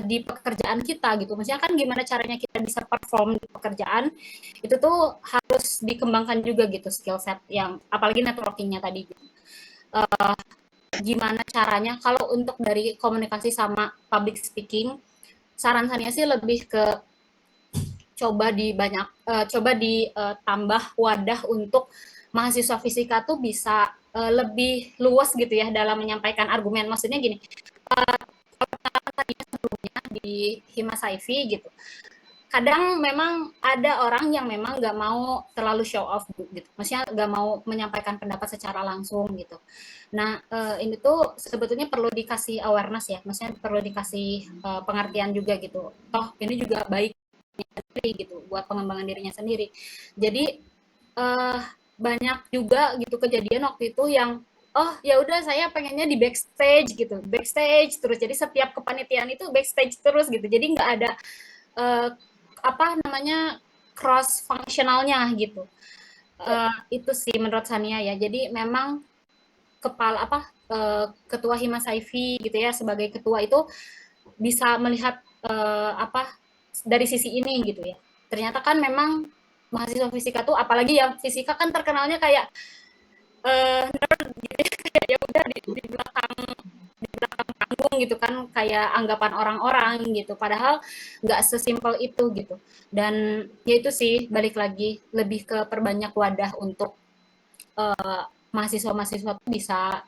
di pekerjaan kita gitu. Maksudnya kan gimana caranya kita bisa perform di pekerjaan itu tuh harus dikembangkan juga gitu skill set yang apalagi networkingnya tadi. Gitu. Gimana caranya kalau untuk dari komunikasi sama public speaking, saran saya sih lebih ke coba ditambah wadah untuk mahasiswa fisika tuh bisa lebih luas gitu ya dalam menyampaikan argumen. Maksudnya gini, di Himas IV gitu. Kadang memang ada orang yang memang nggak mau terlalu show off gitu, maksudnya nggak mau menyampaikan pendapat secara langsung gitu. Nah ini tuh sebetulnya perlu dikasih awareness ya, maksudnya perlu dikasih pengertian juga gitu. Toh ini juga baik gitu buat pengembangan dirinya sendiri. Jadi banyak juga gitu kejadian waktu itu yang oh ya udah saya pengennya di backstage gitu, backstage terus. Jadi setiap kepanitiaan itu backstage terus gitu. Jadi nggak ada eh, apa namanya cross fungsionalnya gitu. Itu sih menurut Sania ya. Jadi memang kepala apa ketua Himas IV gitu ya sebagai ketua itu bisa melihat apa dari sisi ini gitu ya. Ternyata kan memang mahasiswa fisika tuh apalagi yang fisika kan terkenalnya kayak nerd gitu ya, ya udah di belakang panggung gitu kan kayak anggapan orang-orang gitu padahal nggak sesimpel itu gitu dan ya itu sih balik lagi lebih ke perbanyak wadah untuk mahasiswa-mahasiswa tuh bisa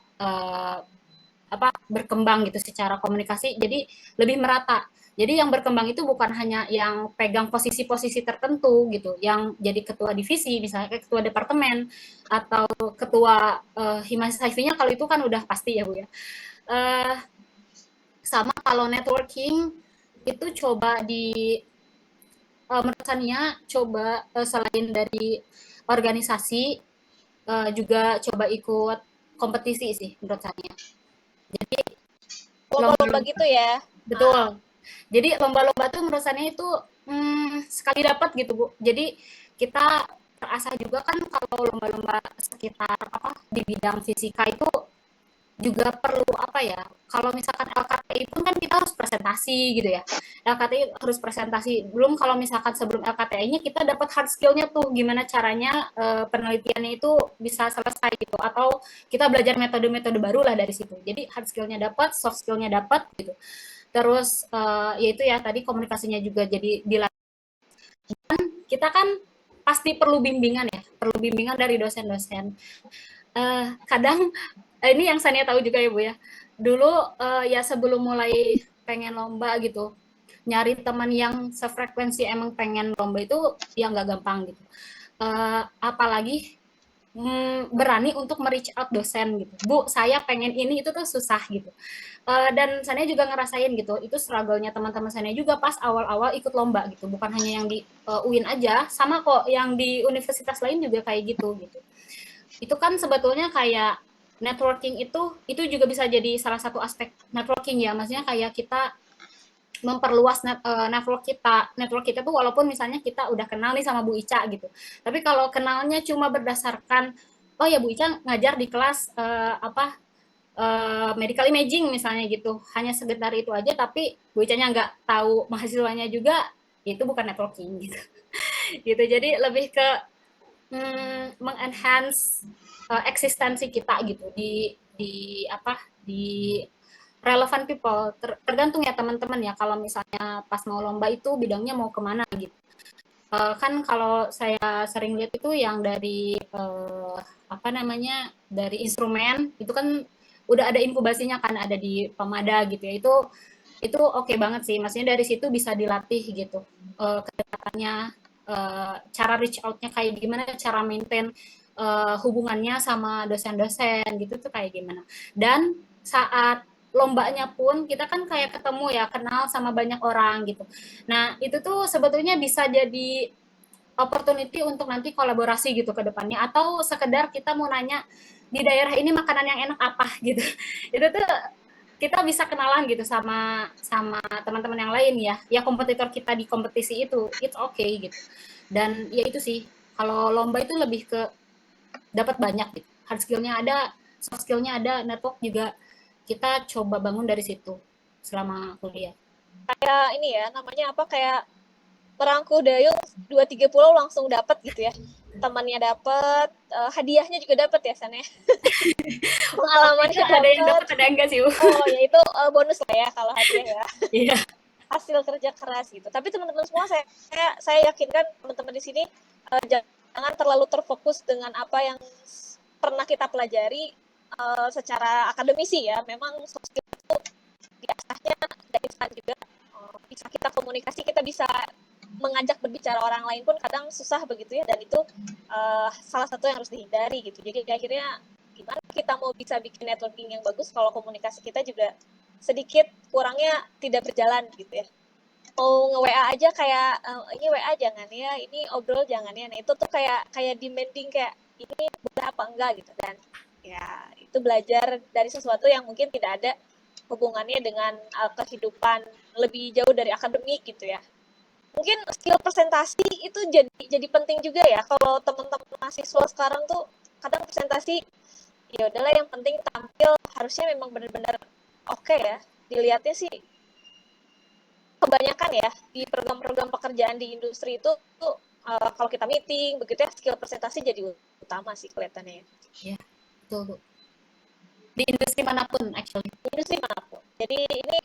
apa berkembang gitu secara komunikasi jadi lebih merata jadi yang berkembang itu bukan hanya yang pegang posisi-posisi tertentu gitu yang jadi ketua divisi misalnya kayak ketua departemen atau ketua Himas HIV-nya kalau itu kan udah pasti ya Bu ya. Uh, Sama kalau networking itu coba di menurut Sania coba selain dari organisasi juga coba ikut kompetisi sih menurut Sania. Jadi Lomba-lomba lomba-lomba gitu ya. betul. Jadi lomba-lomba tuh menurut Sania itu sekali dapat gitu Bu. Jadi kita terasa juga kan kalau lomba-lomba sekitar apa di bidang fisika itu juga perlu apa ya kalau misalkan LKTI pun kan kita harus presentasi gitu ya LKTI harus presentasi belum kalau misalkan sebelum LKTI-nya kita dapat hard skill-nya tuh gimana caranya penelitiannya itu bisa selesai gitu atau kita belajar metode-metode baru lah dari situ jadi hard skill-nya dapat soft skill-nya dapat gitu terus yaitu ya tadi komunikasinya juga jadi dilatih kita kan pasti perlu bimbingan ya perlu bimbingan dari dosen-dosen kadang ini yang Sania tahu juga ya Bu ya. Dulu ya sebelum mulai pengen lomba gitu, nyari teman yang sefrekuensi emang pengen lomba itu ya nggak gampang gitu. Apalagi berani untuk me-reach out dosen gitu. Bu, saya pengen ini itu tuh susah gitu. Dan Sania juga ngerasain gitu, itu struggle-nya teman-teman Sania juga pas awal-awal ikut lomba gitu. Bukan hanya yang di UIN aja, sama kok yang di universitas lain juga kayak gitu gitu. Itu kan sebetulnya kayak networking itu juga bisa jadi salah satu aspek networking ya maksudnya kayak kita memperluas network kita tuh walaupun misalnya kita udah kenal nih sama Bu Ica gitu tapi kalau kenalnya cuma berdasarkan oh ya Bu Ica ngajar di kelas apa medical imaging misalnya gitu hanya sekedar itu aja tapi Bu Ica-nya nggak tahu mahasiswanya juga itu bukan networking gitu gitu jadi lebih ke mengenhance eksistensi kita gitu di apa di relevant people tergantung ya teman-teman ya kalau misalnya pas mau lomba itu bidangnya mau kemana gitu kan kalau saya sering lihat itu yang dari apa namanya dari instrumen itu kan udah ada inkubasinya kan ada di Pemada gitu ya itu oke banget sih maksudnya dari situ bisa dilatih gitu kedekatannya cara reach outnya kayak gimana cara maintain hubungannya sama dosen-dosen gitu tuh kayak gimana. Dan saat lombanya pun kita kan kayak ketemu ya, kenal sama banyak orang gitu. Nah, itu tuh sebetulnya bisa jadi opportunity untuk nanti kolaborasi gitu ke depannya, atau sekedar kita mau nanya di daerah ini makanan yang enak apa gitu. Itu tuh kita bisa kenalan gitu sama sama teman-teman yang lain ya. Ya kompetitor kita di kompetisi itu, it's okay gitu. Dan ya itu sih, kalau lomba itu lebih ke dapat banyak gitu. Hard skill-nya ada, soft skill-nya ada, network juga kita coba bangun dari situ selama kuliah. Kayak ini ya, namanya apa, kayak perangku dayung 2-3 pulau langsung dapat gitu ya. Temannya dapat, hadiahnya juga dapat ya San ya. Pengalamannya Ada yang dapat. dapat, ada yang enggak sih. Oh, ya itu bonus lah ya kalau hadiah ya. Iya. Hasil kerja keras gitu. Tapi teman-teman semua saya yakinkan teman-teman di sini jangan terlalu terfokus dengan apa yang pernah kita pelajari secara akademisi ya. Memang soft skill itu diasahnya dari instan juga. Bisa kita komunikasi, kita bisa mengajak berbicara orang lain pun kadang susah begitu ya, dan itu salah satu yang harus dihindari gitu. Jadi akhirnya gimana kita mau bisa bikin networking yang bagus kalau komunikasi kita juga sedikit kurangnya tidak berjalan gitu ya. Mau nge-WA aja kayak ini WA jangan ya, ini obrol jangan ya. Nah, itu tuh kayak demanding, kayak ini boleh apa enggak gitu. Dan ya itu belajar dari sesuatu yang mungkin tidak ada hubungannya dengan kehidupan lebih jauh dari akademik gitu ya. Mungkin skill presentasi itu jadi penting juga ya. Kalau teman-teman mahasiswa sekarang tuh kadang presentasi ya udahlah, yang penting tampil, harusnya memang benar-benar oke ya. Dilihatnya sih kebanyakan ya di program-program pekerjaan di industri itu tuh kalau kita meeting begitu ya, skill presentasi jadi utama sih kelihatannya ya. Iya, betul Bu. Di industri manapun actually. Di industri manapun. Jadi ini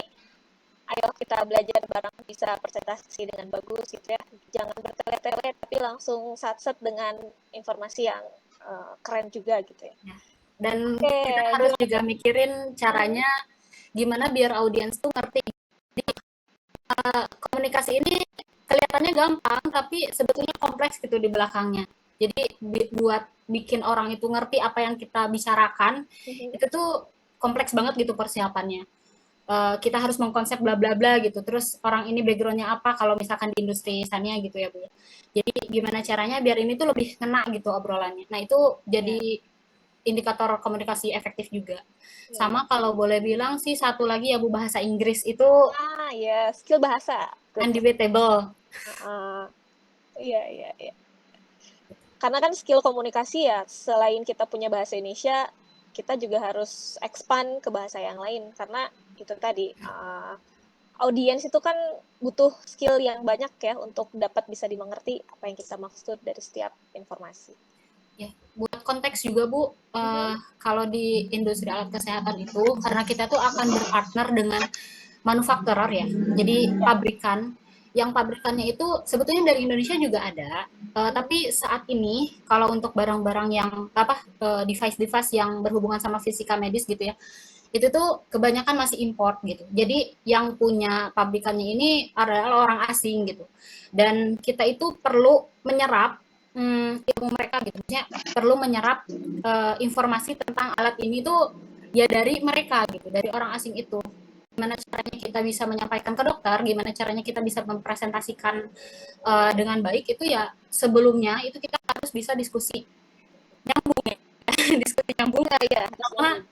ayo kita belajar bareng bisa presentasi dengan bagus gitu ya. Jangan bertele-tele tapi langsung sat-set dengan informasi yang keren juga gitu ya. Dan kita harus juga mikirin caranya gimana biar audiens tuh ngerti. Jadi komunikasi ini kelihatannya gampang tapi sebetulnya kompleks gitu di belakangnya. Jadi buat bikin orang itu ngerti apa yang kita bicarakan itu tuh kompleks banget gitu persiapannya. Kita harus mengkonsep bla bla bla gitu. Terus orang ini backgroundnya apa kalau misalkan di industri Sania gitu ya Bu. Jadi gimana caranya biar ini tuh lebih kena gitu obrolannya. Nah itu jadi indikator komunikasi efektif juga. Sama kalau boleh bilang sih satu lagi ya Bu, bahasa Inggris itu ya skill bahasa undebatable. Iya. Karena kan skill komunikasi ya, selain kita punya bahasa Indonesia, kita juga harus expand ke bahasa yang lain. Karena itu tadi, audiens itu kan butuh skill yang banyak ya untuk dapat bisa dimengerti apa yang kita maksud dari setiap informasi. Ya, buat konteks juga Bu, kalau di industri alat kesehatan itu, karena kita tuh akan berpartner dengan manufakturer ya, jadi pabrikan. Yang pabrikannya itu sebetulnya dari Indonesia juga ada, tapi saat ini kalau untuk barang-barang yang device-device yang berhubungan sama fisika medis gitu ya, itu tuh kebanyakan masih import gitu. Jadi yang punya pabrikannya ini adalah orang asing gitu. Dan kita itu perlu menyerap ilmu mereka gitu. Maksudnya perlu menyerap informasi tentang alat ini tuh ya dari mereka gitu, dari orang asing itu. Gimana caranya kita bisa menyampaikan ke dokter, gimana caranya kita bisa mempresentasikan dengan baik itu ya sebelumnya itu kita harus bisa diskusi nyambung ya. Diskusi nyambung ya sama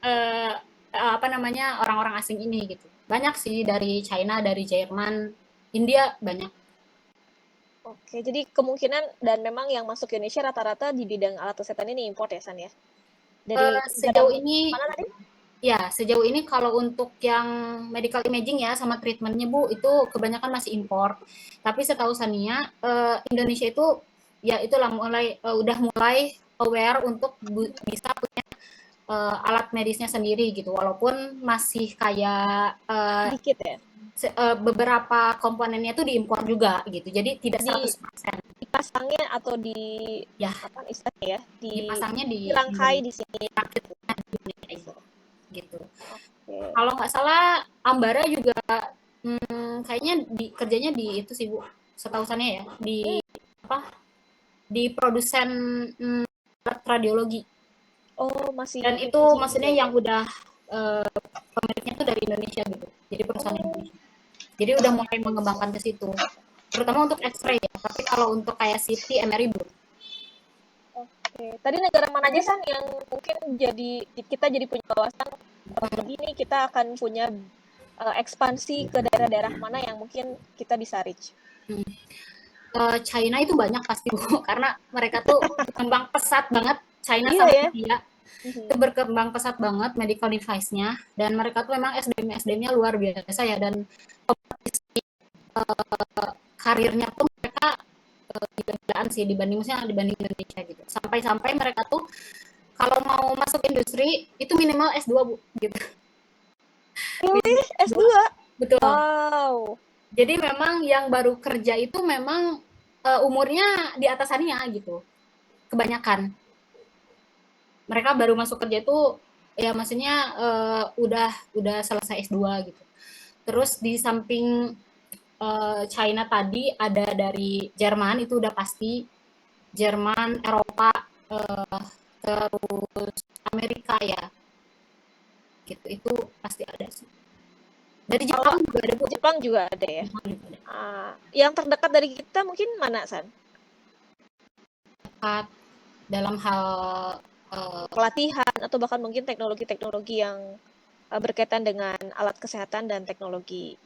orang-orang asing ini gitu. Banyak sih dari China, dari Jerman, India banyak. Oke, jadi kemungkinan dan memang yang masuk ke Indonesia rata-rata di bidang alat kesehatan ini import ya, San ya? Dari sejauh ini mana tadi? Ya, sejauh ini kalau untuk yang medical imaging ya sama treatmentnya Bu, itu kebanyakan masih impor. Tapi setahu Sania, Indonesia itu ya itulah udah mulai aware untuk bisa punya alat medisnya sendiri gitu. Walaupun masih kayak Sedikit ya? beberapa komponennya itu diimpor juga gitu. Jadi tidak 100%. Dipasangnya atau Ya, apa istilahnya ya? dipasangnya di rangkai di sini. Gitu. Kalau nggak salah Ambara juga kayaknya kerjanya di itu sih Bu, setahu saya ya, di produsen radiologi. Oh, masih Dan itu imaging maksudnya juga ya? yang udah pemiliknya tuh dari Indonesia gitu. Jadi perusahaan Indonesia. Jadi udah mulai mengembangkan ke situ. Terutama untuk X-ray ya. Tapi kalau untuk kayak CT, MRI belum. Oke. Tadi negara mana aja San yang mungkin kita jadi punya wawasan lebih nih kita akan punya ekspansi ke daerah-daerah mana yang mungkin kita bisa reach. China itu banyak pasti Bu, karena mereka tuh berkembang pesat banget. China Iya sama ya. India Mhm. itu berkembang pesat banget medical device-nya, dan mereka tuh memang SDM-SDM-nya luar biasa ya, dan karirnya tuh mereka gila-gilaan sih dibanding Indonesia gitu. Sampai-sampai mereka tuh kalau mau masuk industri itu minimal S2 Bu gitu. Really? Minimal S2. S2? Betul. Wow. Jadi memang yang baru kerja itu memang umurnya di atas Ania gitu. Kebanyakan. Mereka baru masuk kerja itu ya maksudnya udah selesai S2 gitu. Terus di samping China tadi ada dari Jerman, itu udah pasti. Jerman, Eropa, terus Amerika ya. Gitu. Itu pasti ada sih. Dari Kalau Jepang juga ada Bu. Jepang juga ada ya. Jepang juga ada. Yang terdekat dari kita mungkin mana San? Dekat dalam hal Pelatihan atau bahkan mungkin teknologi-teknologi yang berkaitan dengan alat kesehatan dan teknologi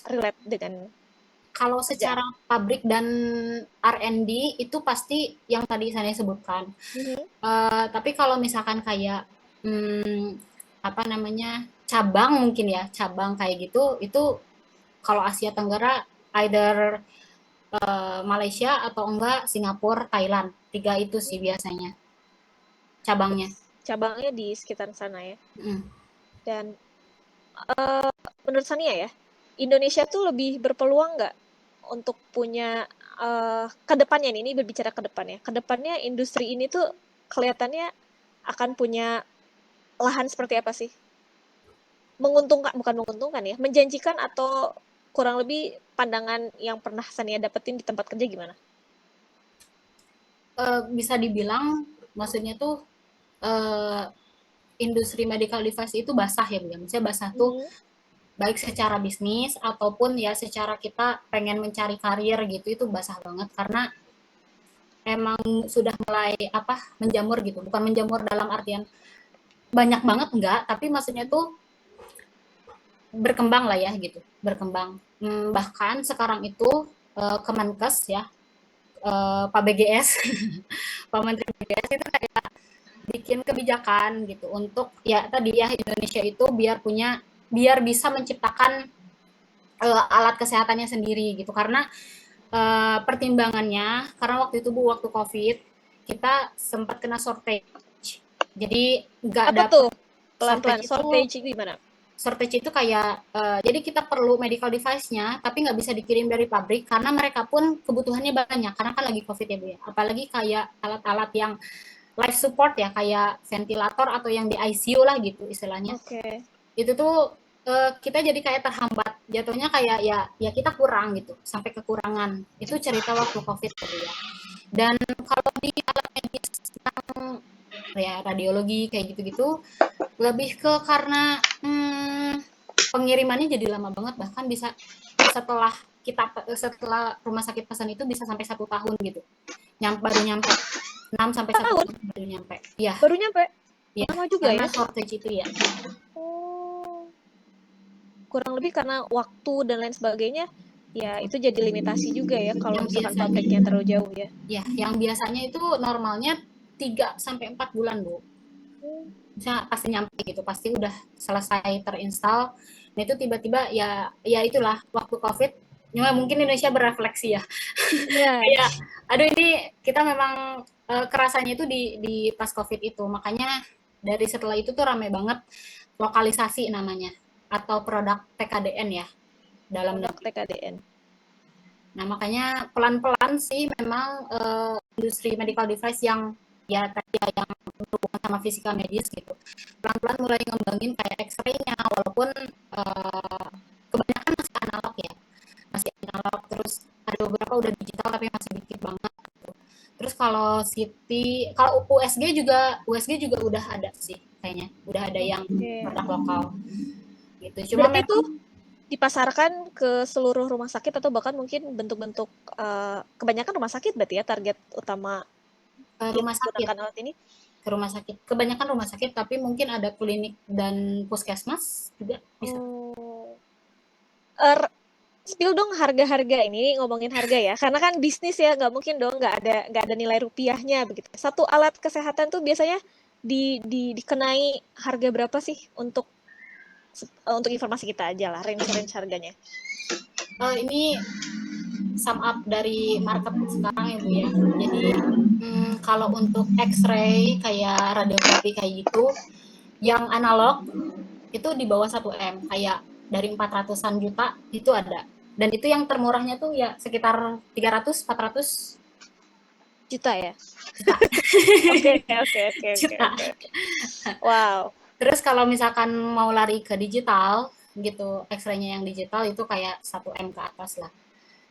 relate dengan kalau kerjaan. secara pabrik dan R&D itu pasti yang tadi saya sebutkan. Mhm. Tapi kalau misalkan kayak apa namanya cabang mungkin ya, cabang kayak gitu, itu kalau Asia Tenggara either Malaysia atau enggak Singapura, Thailand. 3 itu sih biasanya cabangnya. Cabangnya di sekitar sana ya. Mm. Dan menurut Sania ya, Indonesia tuh lebih berpeluang nggak untuk punya kedepannya nih, ini berbicara kedepannya. Kedepannya industri ini tuh kelihatannya akan punya lahan seperti apa sih? Menguntungkan, bukan menguntungkan ya, menjanjikan atau kurang lebih pandangan yang pernah Sania dapetin di tempat kerja gimana? Bisa dibilang maksudnya tuh eh, industri medical device itu basah ya Bu ya. Maksudnya basah tuh Mhm. baik secara bisnis ataupun ya secara kita pengen mencari karir gitu, itu basah banget karena emang sudah mulai apa menjamur gitu. Bukan menjamur dalam artian banyak banget enggak, tapi maksudnya tuh berkembang lah ya gitu, berkembang. Bahkan sekarang itu Kemenkes ya, Pak BGS, Pak Menteri BGS itu kayak bikin kebijakan gitu untuk ya tadi ya Indonesia itu biar bisa menciptakan alat kesehatannya sendiri gitu, karena pertimbangannya karena waktu itu Bu, waktu COVID kita sempat kena shortage, jadi nggak Apa dapet tuh? Pelan-pelan, shortage itu. shortage itu gimana? Shortage itu kayak jadi kita perlu medical device-nya tapi nggak bisa dikirim dari pabrik karena mereka pun kebutuhannya banyak karena kan lagi COVID ya Bu ya, apalagi kayak alat-alat yang life support ya kayak ventilator atau yang di ICU lah gitu istilahnya. Oke. Itu tuh kita jadi kayak terhambat, jatuhnya kayak ya kita kurang gitu, sampai kekurangan. Itu cerita waktu COVID gitu ya. Dan kalau di alat medis yang ya radiologi kayak gitu-gitu lebih ke karena pengirimannya jadi lama banget, bahkan bisa setelah setelah rumah sakit pesan itu bisa sampai 1 tahun gitu. Baru nyampe 6 sampai 1 Tahun? tahun baru nyampe. Iya, Baru nyampe? ya, Lama juga karena ya? shortage itu ya. Oh. Kurang lebih karena waktu dan lain sebagainya, ya itu jadi limitasi juga ya kalau Yang misalkan biasanya pabriknya terlalu jauh ya. ya, yang biasanya itu normalnya 3 sampai 4 bulan, Bu. Bisa pasti nyampe gitu, pasti udah selesai terinstall. Nah, itu tiba-tiba ya itulah waktu COVID, ya mungkin Indonesia berefleksi ya. Iya. Kayak aduh ini kita memang kerasanya itu di pas COVID itu. Makanya dari setelah itu tuh rame banget lokalisasi namanya atau produk TKDN ya dalam Produk negeri. TKDN. Nah, makanya pelan-pelan sih memang industri medical device yang ya tadi ya, yang berhubungan sama fisika medis gitu. Pelan-pelan mulai ngembangin kayak X-ray-nya walaupun kebanyakan masih analog ya. Masih analog, terus ada beberapa udah digital tapi masih dikit banget gitu. Terus kalau kalau City, kalau USG juga udah ada sih kayaknya. Udah ada yang Oke. produk lokal gitu. Cuma Berarti itu memang dipasarkan ke seluruh rumah sakit atau bahkan mungkin bentuk-bentuk kebanyakan rumah sakit berarti ya target utama ke yang rumah sakit, menggunakan alat ini? ke rumah sakit. Kebanyakan rumah sakit, tapi mungkin ada klinik dan puskesmas juga bisa. Oh. Spill dong harga-harga ini, ngomongin harga ya. Karena kan bisnis ya, nggak mungkin dong nggak ada nilai rupiahnya begitu. Satu alat kesehatan tuh biasanya dikenai harga berapa sih untuk informasi kita aja lah, range harganya. Ini sum up dari market sekarang ya Bu ya. Jadi kalau untuk X-ray kayak radiografi kayak gitu, yang analog itu di bawah 1 M, kayak dari 400-an juta itu ada. Dan itu yang termurahnya tuh ya sekitar 300-400 Juta ya? juta. Oke. Juta. Wow. Terus kalau misalkan mau lari ke digital gitu, X-ray-nya yang digital itu kayak 1 M ke atas lah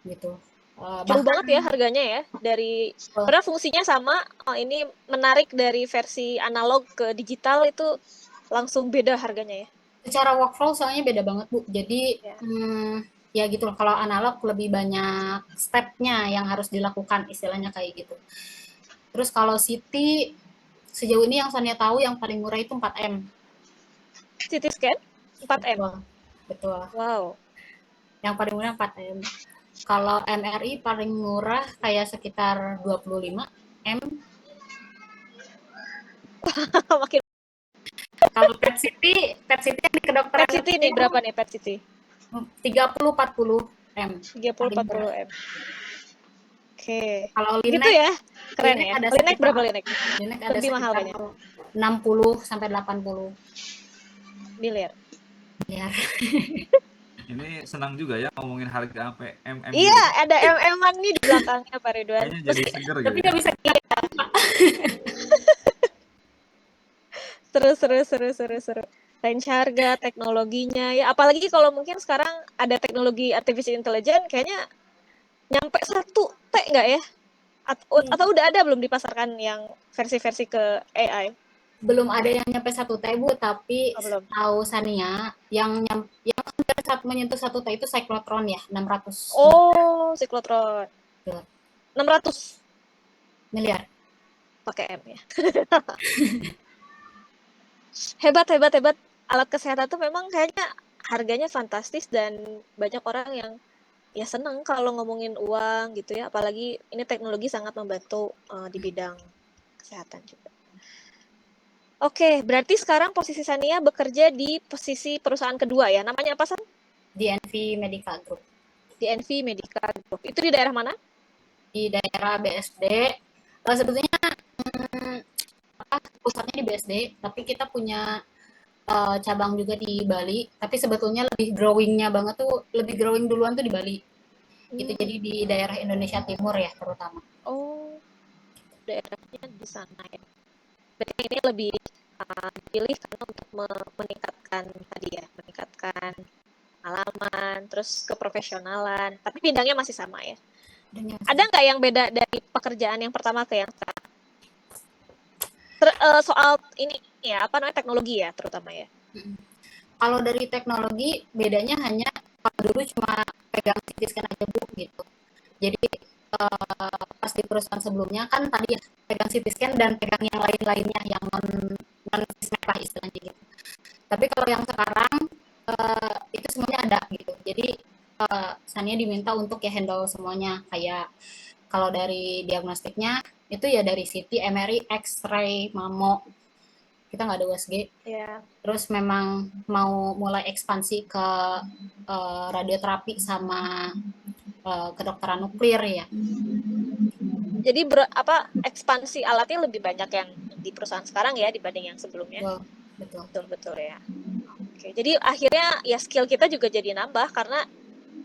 gitu. Jauh Bahkan banget ya harganya ya. Karena fungsinya sama, ini menarik dari versi analog ke digital itu langsung beda harganya ya. secara workflow soalnya beda banget Bu. Jadi Ya. ya gitu loh. Kalau analog lebih banyak stepnya yang harus dilakukan, istilahnya kayak gitu. Terus kalau CT sejauh ini yang Sonia tahu yang paling murah itu 4 M. CT scan 4M. Betul. Betul. Wow. Yang paling murah 4 M. Kalau MRI paling murah kayak sekitar 25 M. Makin Kalau PET CT yang di kedokteran PET CT nih berapa nih PET CT? 30-40 M. 30-40 M. Oke. Kalau Gitu Linek, ya. Keren ya. ada Linek sekitar, berapa Linek? Linek ada Lebih mahal sekitar kayaknya. 60-80 Miliar. miliar. Ini senang juga ya ngomongin harga sampai MM Iya, gitu. ada MM-an nih di belakangnya Pak Ridwan. Kayaknya jadi seger gitu. Tapi nggak bisa dilihat. Seru. Range harga, teknologinya ya. Apalagi kalau mungkin sekarang ada teknologi artificial intelligence, kayaknya nyampe 1 T nggak ya? Atau udah ada belum dipasarkan yang versi-versi ke AI? Belum ada yang nyampe 1 T Bu, tapi Oh, belum. tahu Sania yang saat menyentuh 1 T itu cyclotron ya, 600 Oh, siklotron. Betul. 600 miliar. pakai M ya. Hebat. Alat kesehatan tuh memang kayaknya harganya fantastis dan banyak orang yang ya seneng kalau ngomongin uang gitu ya. Apalagi ini teknologi sangat membantu di bidang kesehatan juga. Oke, berarti sekarang posisi Sania bekerja di posisi perusahaan kedua ya. Namanya apa, San? DNV Medical Group. DNV Medical Group. Itu di daerah mana? Di daerah BSD. Sebetulnya pusatnya di BSD, tapi kita punya cabang juga di Bali. Tapi sebetulnya lebih growing duluan tuh di Bali. Gitu, jadi di daerah Indonesia Timur ya terutama. Oh, daerahnya di sana ya. Berarti ini lebih dipilih karena untuk meningkatkan pengalaman, terus keprofesionalan. Tapi bidangnya masih sama ya. Ada nggak yang beda dari pekerjaan yang pertama ke yang sekarang? Soal ini ya, apa namanya teknologi ya terutama ya. Kalau dari teknologi bedanya hanya kalau dulu cuma pegang CT scan aja Bu gitu. Jadi pas di perusahaan sebelumnya kan tadi ya pegang CT scan dan pegang yang lain-lainnya yang non lah istilahnya gitu. Tapi kalau yang sekarang itu semuanya ada gitu. Jadi Sania diminta untuk ya handle semuanya, kayak kalau dari diagnostiknya itu ya dari CT, MRI, X-ray, mamo. Kita nggak ada USG. Yeah. Terus memang mau mulai ekspansi ke radioterapi sama kedokteran nuklir ya. Jadi ekspansi alatnya lebih banyak yang di perusahaan sekarang ya dibanding yang sebelumnya. Betul ya. Oke, jadi akhirnya ya skill kita juga jadi nambah karena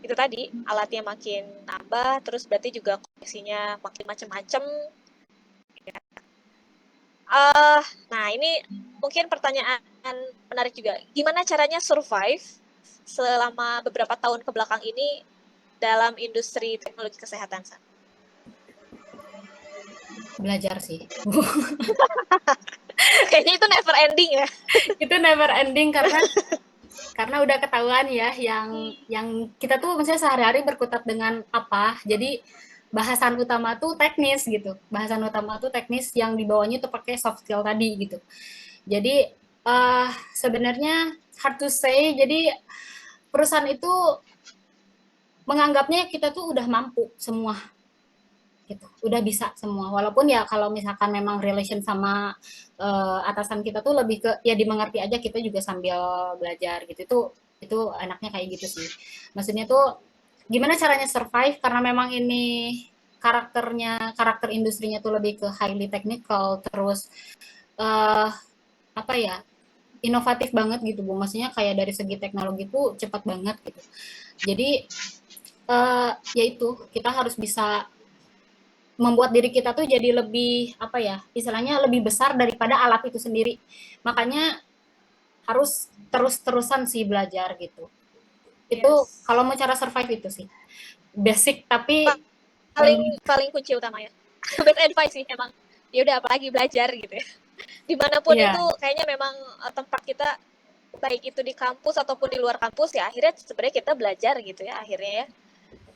itu tadi alatnya makin nambah, terus berarti juga koneksinya makin macam-macam. Nah ini mungkin pertanyaan menarik juga. Gimana caranya survive selama beberapa tahun kebelakang ini dalam industri teknologi kesehatan? Belajar sih. Kayaknya itu never ending ya. Itu never ending karena udah ketahuan ya yang kita tuh misalnya sehari-hari berkutat dengan apa. Jadi bahasan utama tuh teknis gitu. Bahasan utama tuh teknis yang dibawanya tuh pakai soft skill tadi gitu. Jadi sebenarnya hard to say. Jadi perusahaan itu menganggapnya kita tuh udah mampu semua gitu, udah bisa semua. Walaupun ya kalau misalkan memang relation sama atasan kita tuh lebih ke ya dimengerti aja, kita juga sambil belajar gitu. Itu enaknya kayak gitu sih. Maksudnya tuh gimana caranya survive karena memang ini karakter industrinya tuh lebih ke highly technical, terus eh apa ya, inovatif banget gitu Bu. Maksudnya kayak dari segi teknologi tuh cepat banget gitu. Jadi ya itu kita harus bisa membuat diri kita tuh jadi lebih apa ya, istilahnya lebih besar daripada alat itu sendiri. Makanya harus terus-terusan sih belajar gitu. Itu Yes. kalau mau cara survive itu sih. Basic tapi Paling kunci utamanya. Best advice sih emang. Ya udah apalagi belajar gitu ya. Dimanapun iya. itu kayaknya memang tempat kita baik itu di kampus ataupun di luar kampus ya akhirnya sebenarnya kita belajar gitu ya akhirnya ya.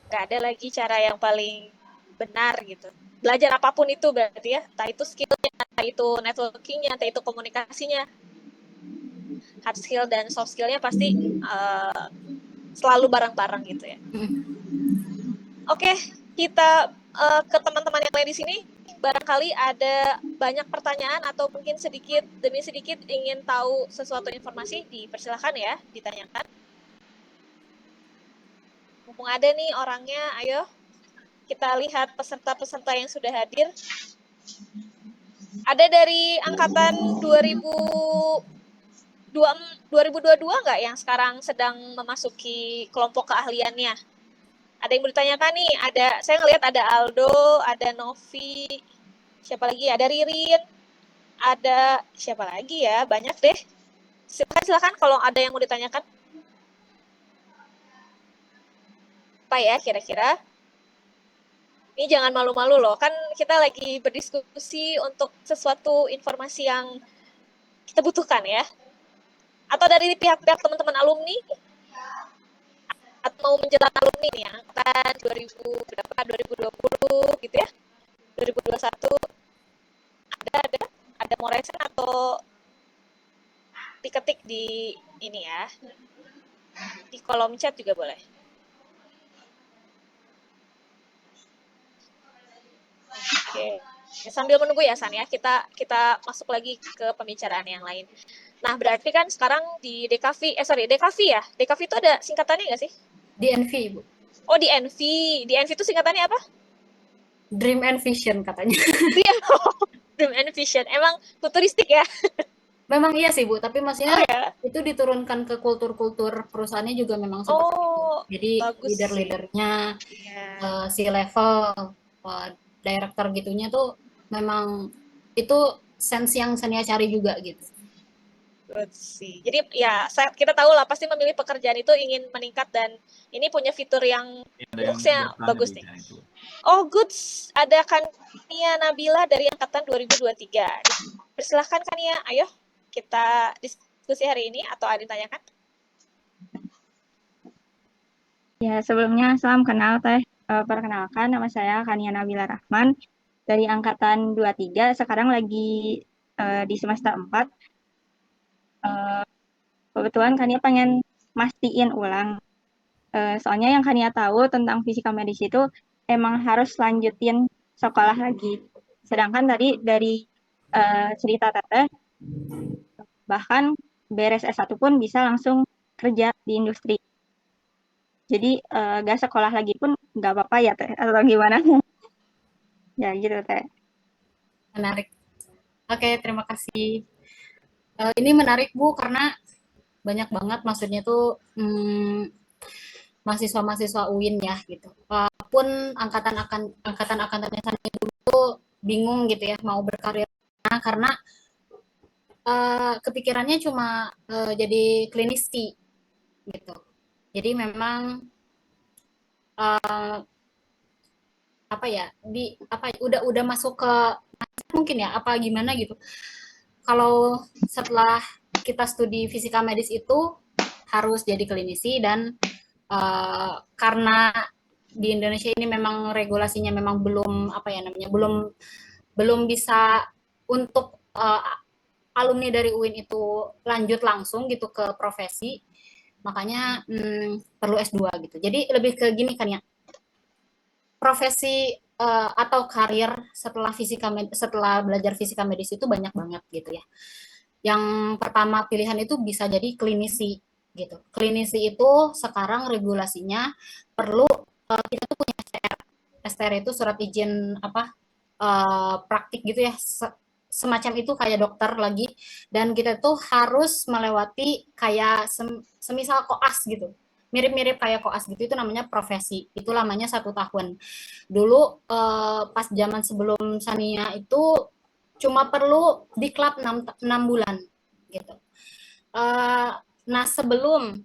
Nggak ada lagi cara yang paling benar gitu. Belajar apapun itu berarti ya, entah itu skillnya, entah itu networkingnya, entah itu komunikasinya, hard skill dan soft skillnya pasti selalu bareng-bareng gitu ya. Oke, kita ke teman-teman yang lain di sini. Barangkali ada banyak pertanyaan atau mungkin sedikit demi sedikit ingin tahu sesuatu informasi, dipersilakan ya, ditanyakan. Mumpung ada nih orangnya, ayo kita lihat peserta-peserta yang sudah hadir. Ada dari angkatan 2022 nggak yang sekarang sedang memasuki kelompok keahliannya? Ada yang mau ditanyakan nih? Saya ngelihat ada Aldo, ada Novi, siapa lagi? Ada Ririn, ada siapa lagi ya? Banyak deh. Silakan kalau ada yang mau ditanyakan. Apa ya kira-kira? Ini jangan malu-malu loh, kan kita lagi berdiskusi untuk sesuatu informasi yang kita butuhkan ya. Atau dari pihak-pihak teman-teman alumni, atau mau menjelang alumni nih, angkatan 2000 berapa, 2020 gitu ya, 2021, ada mau resen atau diketik di ini ya, di kolom chat juga boleh. Oke. Sambil menunggu ya San ya, kita masuk lagi ke pembicaraan yang lain. Nah, berarti kan sekarang di DKV, DKV ya? DKV itu ada singkatannya nggak sih? DNV Bu. Oh, di NV. Di NV itu singkatannya apa? Dream and Vision katanya. Iya, Dream and Vision. Emang futuristik ya? Memang iya sih Bu, tapi maksudnya Oh ya. itu diturunkan ke kultur-kultur perusahaannya juga memang seperti itu. Oh, Jadi bagus sih. leader-leadernya Iya. si level director gitunya tuh memang itu sense yang Sania cari juga gitu. Good sih. Jadi ya kita tahu lah pasti memilih pekerjaan itu ingin meningkat dan ini punya fitur yang looks-nya bagus nih. Oh, good. Ada Kania Nabila dari angkatan 2023. Persilahkan Kania, ayo kita diskusi hari ini atau ada yang tanyakan? Ya, sebelumnya salam kenal Teh. Perkenalkan, nama saya Kania Nabila Rahman dari angkatan 23, sekarang lagi di semester 4. Kebetulan Kania pengen mastiin ulang. Soalnya yang Kania tahu tentang fisika medis itu emang harus lanjutin sekolah lagi. Sedangkan tadi dari cerita Teteh, bahkan beres S1 pun bisa langsung kerja di industri. Jadi gak sekolah lagi pun nggak apa-apa ya Teh, atau gimana? Ya gitu Teh. Menarik. Oke, terima kasih. Ini menarik Bu karena banyak banget maksudnya tuh mahasiswa-mahasiswa UIN ya gitu. Pun angkatan-angkatannya sana itu bingung gitu ya mau berkarir karena kepikirannya cuma jadi klinisi gitu. Jadi memang apa ya, udah masuk ke mungkin ya apa gimana gitu. Kalau setelah kita studi fisika medis itu harus jadi klinisi, dan karena di Indonesia ini memang regulasinya memang belum apa ya namanya, belum belum bisa untuk alumni dari UIN itu lanjut langsung gitu ke profesi, makanya perlu S2 gitu. Jadi lebih ke gini kan ya, profesi atau karir setelah belajar fisika medis itu banyak banget gitu ya. Yang pertama pilihan itu bisa jadi klinisi gitu. Klinisi itu sekarang regulasinya perlu kita tuh punya STR. STR itu surat izin apa praktik gitu ya, semacam itu kayak dokter lagi, dan kita tuh harus melewati kayak semisal koas gitu, mirip-mirip kayak koas gitu, itu namanya profesi, itu lamanya 1 tahun. Dulu pas zaman sebelum Sania itu cuma perlu diklat 6 bulan gitu. Nah sebelum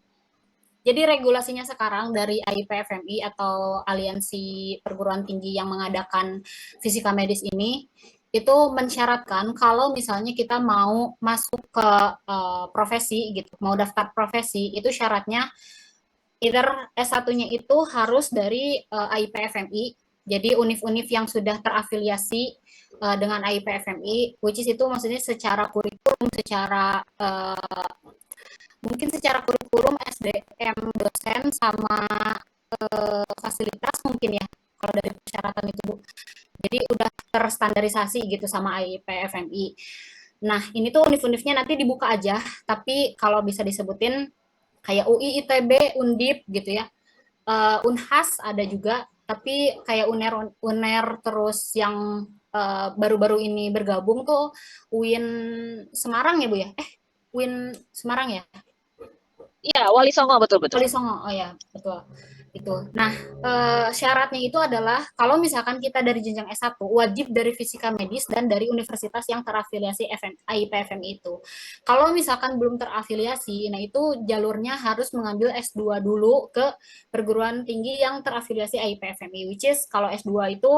jadi regulasinya sekarang dari AIPFMI atau Aliansi Perguruan Tinggi yang mengadakan fisika medis ini, itu mensyaratkan kalau misalnya kita mau masuk ke profesi gitu, mau daftar profesi, itu syaratnya either S1-nya itu harus dari AIPFMI, jadi univ-univ yang sudah terafiliasi dengan AIPFMI, which is itu maksudnya secara kurikulum, secara mungkin secara kurikulum, SDM dosen sama fasilitas mungkin ya kalau dari persyaratan itu Bu. Jadi udah terstandarisasi gitu sama IPFMI. Nah ini tuh univ-univnya nanti dibuka aja, tapi kalau bisa disebutin kayak UI, ITB, Undip gitu ya. Unhas ada juga, tapi kayak UNER terus yang baru-baru ini bergabung tuh UIN Semarang ya Bu ya? UIN Semarang ya? Iya, Wali Songo betul-betul. Wali Songo, oh ya betul itu. Nah syaratnya itu adalah kalau misalkan kita dari jenjang S1 wajib dari fisika medis dan dari universitas yang terafiliasi AIPFMI itu. Kalau misalkan belum terafiliasi, nah itu jalurnya harus mengambil S2 dulu ke perguruan tinggi yang terafiliasi AIPFMI, which is kalau S2 itu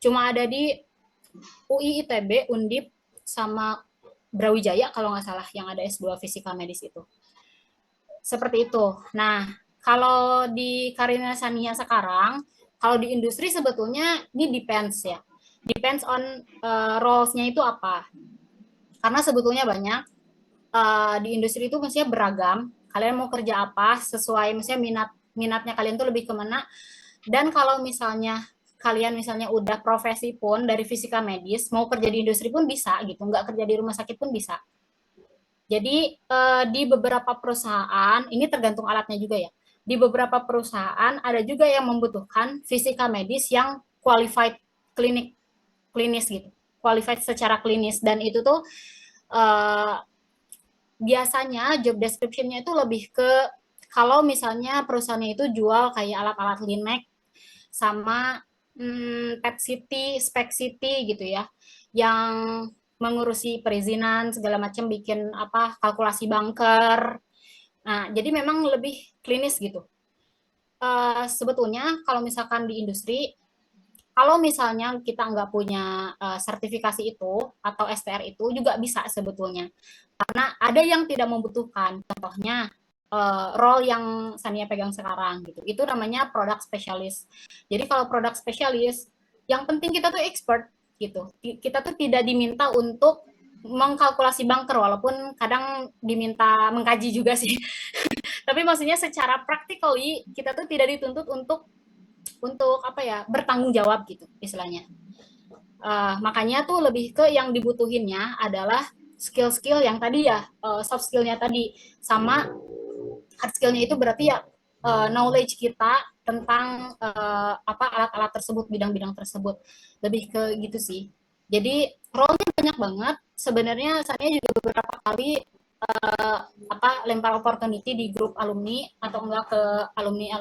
cuma ada di UI, ITB, Undip, sama Brawijaya kalau nggak salah yang ada S2 fisika medis itu. Seperti itu. Nah, kalau di Karina Sania sekarang, kalau di industri sebetulnya ini depends ya. Depends on roles-nya itu apa. Karena sebetulnya banyak di industri itu mestinya beragam. Kalian mau kerja apa sesuai misalnya minatnya kalian tuh lebih kemana. Dan kalau misalnya kalian misalnya udah profesi pun dari fisika medis, mau kerja di industri pun bisa gitu, nggak kerja di rumah sakit pun bisa. Jadi di beberapa perusahaan, ini tergantung alatnya juga ya. Di beberapa perusahaan ada juga yang membutuhkan fisika medis yang qualified klinis gitu, qualified secara klinis, dan itu tuh biasanya job description-nya itu lebih ke kalau misalnya perusahaannya itu jual kayak alat-alat linek sama PET CT, spek CT gitu ya, yang mengurusi perizinan segala macam, bikin apa kalkulasi bunker. Nah, jadi memang lebih klinis gitu. Sebetulnya kalau misalkan di industri, kalau misalnya kita nggak punya sertifikasi itu atau STR itu juga bisa sebetulnya. Karena ada yang tidak membutuhkan. Contohnya role yang Sania pegang sekarang gitu. Itu namanya product specialist. Jadi kalau product specialist, yang penting kita tuh expert gitu. Kita tuh tidak diminta untuk mengkalkulasi bunker, walaupun kadang diminta mengkaji juga sih. Tapi maksudnya secara practically kita tuh tidak dituntut untuk apa ya, bertanggung jawab gitu istilahnya. Makanya tuh lebih ke yang dibutuhinnya adalah skill-skill yang tadi ya, soft skillnya tadi, sama hard skillnya itu berarti ya knowledge kita tentang apa alat-alat tersebut, bidang-bidang tersebut, lebih ke gitu sih. Jadi role-nya banyak banget sebenarnya. Saya juga beberapa kali apa lempar opportunity di grup alumni atau enggak ke alumni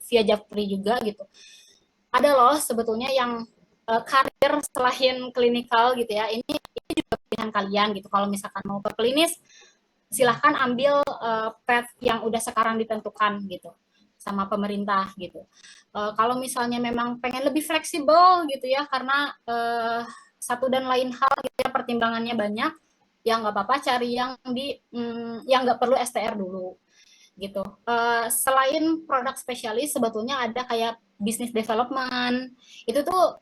via Japri juga gitu. Ada loh sebetulnya yang karir selain klinikal gitu ya. Ini juga pilihan kalian gitu. Kalau misalkan mau ke klinis, silahkan ambil path yang udah sekarang ditentukan gitu. sama pemerintah gitu. Kalau misalnya memang pengen lebih fleksibel gitu ya, karena satu dan lain hal gitu ya, pertimbangannya banyak, ya nggak apa-apa cari yang nggak perlu STR dulu gitu. Selain produk spesialis, sebetulnya ada kayak business development. Itu tuh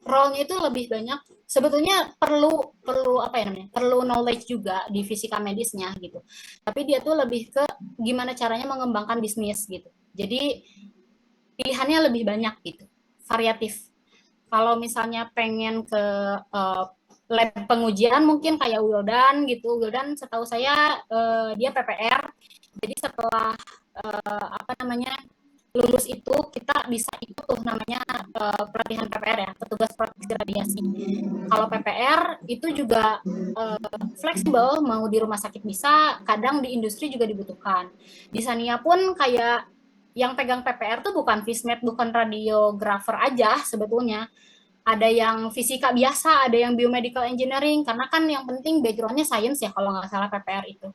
role-nya itu lebih banyak. Sebetulnya perlu perlu apa ya namanya? Perlu knowledge juga di fisika medisnya gitu. Tapi dia tuh lebih ke gimana caranya mengembangkan bisnis gitu. Jadi pilihannya lebih banyak gitu, variatif. Kalau misalnya pengen ke lab pengujian mungkin kayak Wildan gitu. Wildan setahu saya dia PPR. Jadi setelah apa namanya lulus itu kita bisa ikut tuh namanya pelatihan PPR ya, petugas proteksi radiasi. Kalau PPR itu juga fleksibel, mau di rumah sakit bisa, kadang di industri juga dibutuhkan. Di Sania pun kayak yang pegang PPR tuh bukan vismed, bukan radiografer aja sebetulnya. Ada yang fisika biasa, ada yang biomedical engineering, karena kan yang penting backgroundnya sains ya kalau nggak salah PPR itu.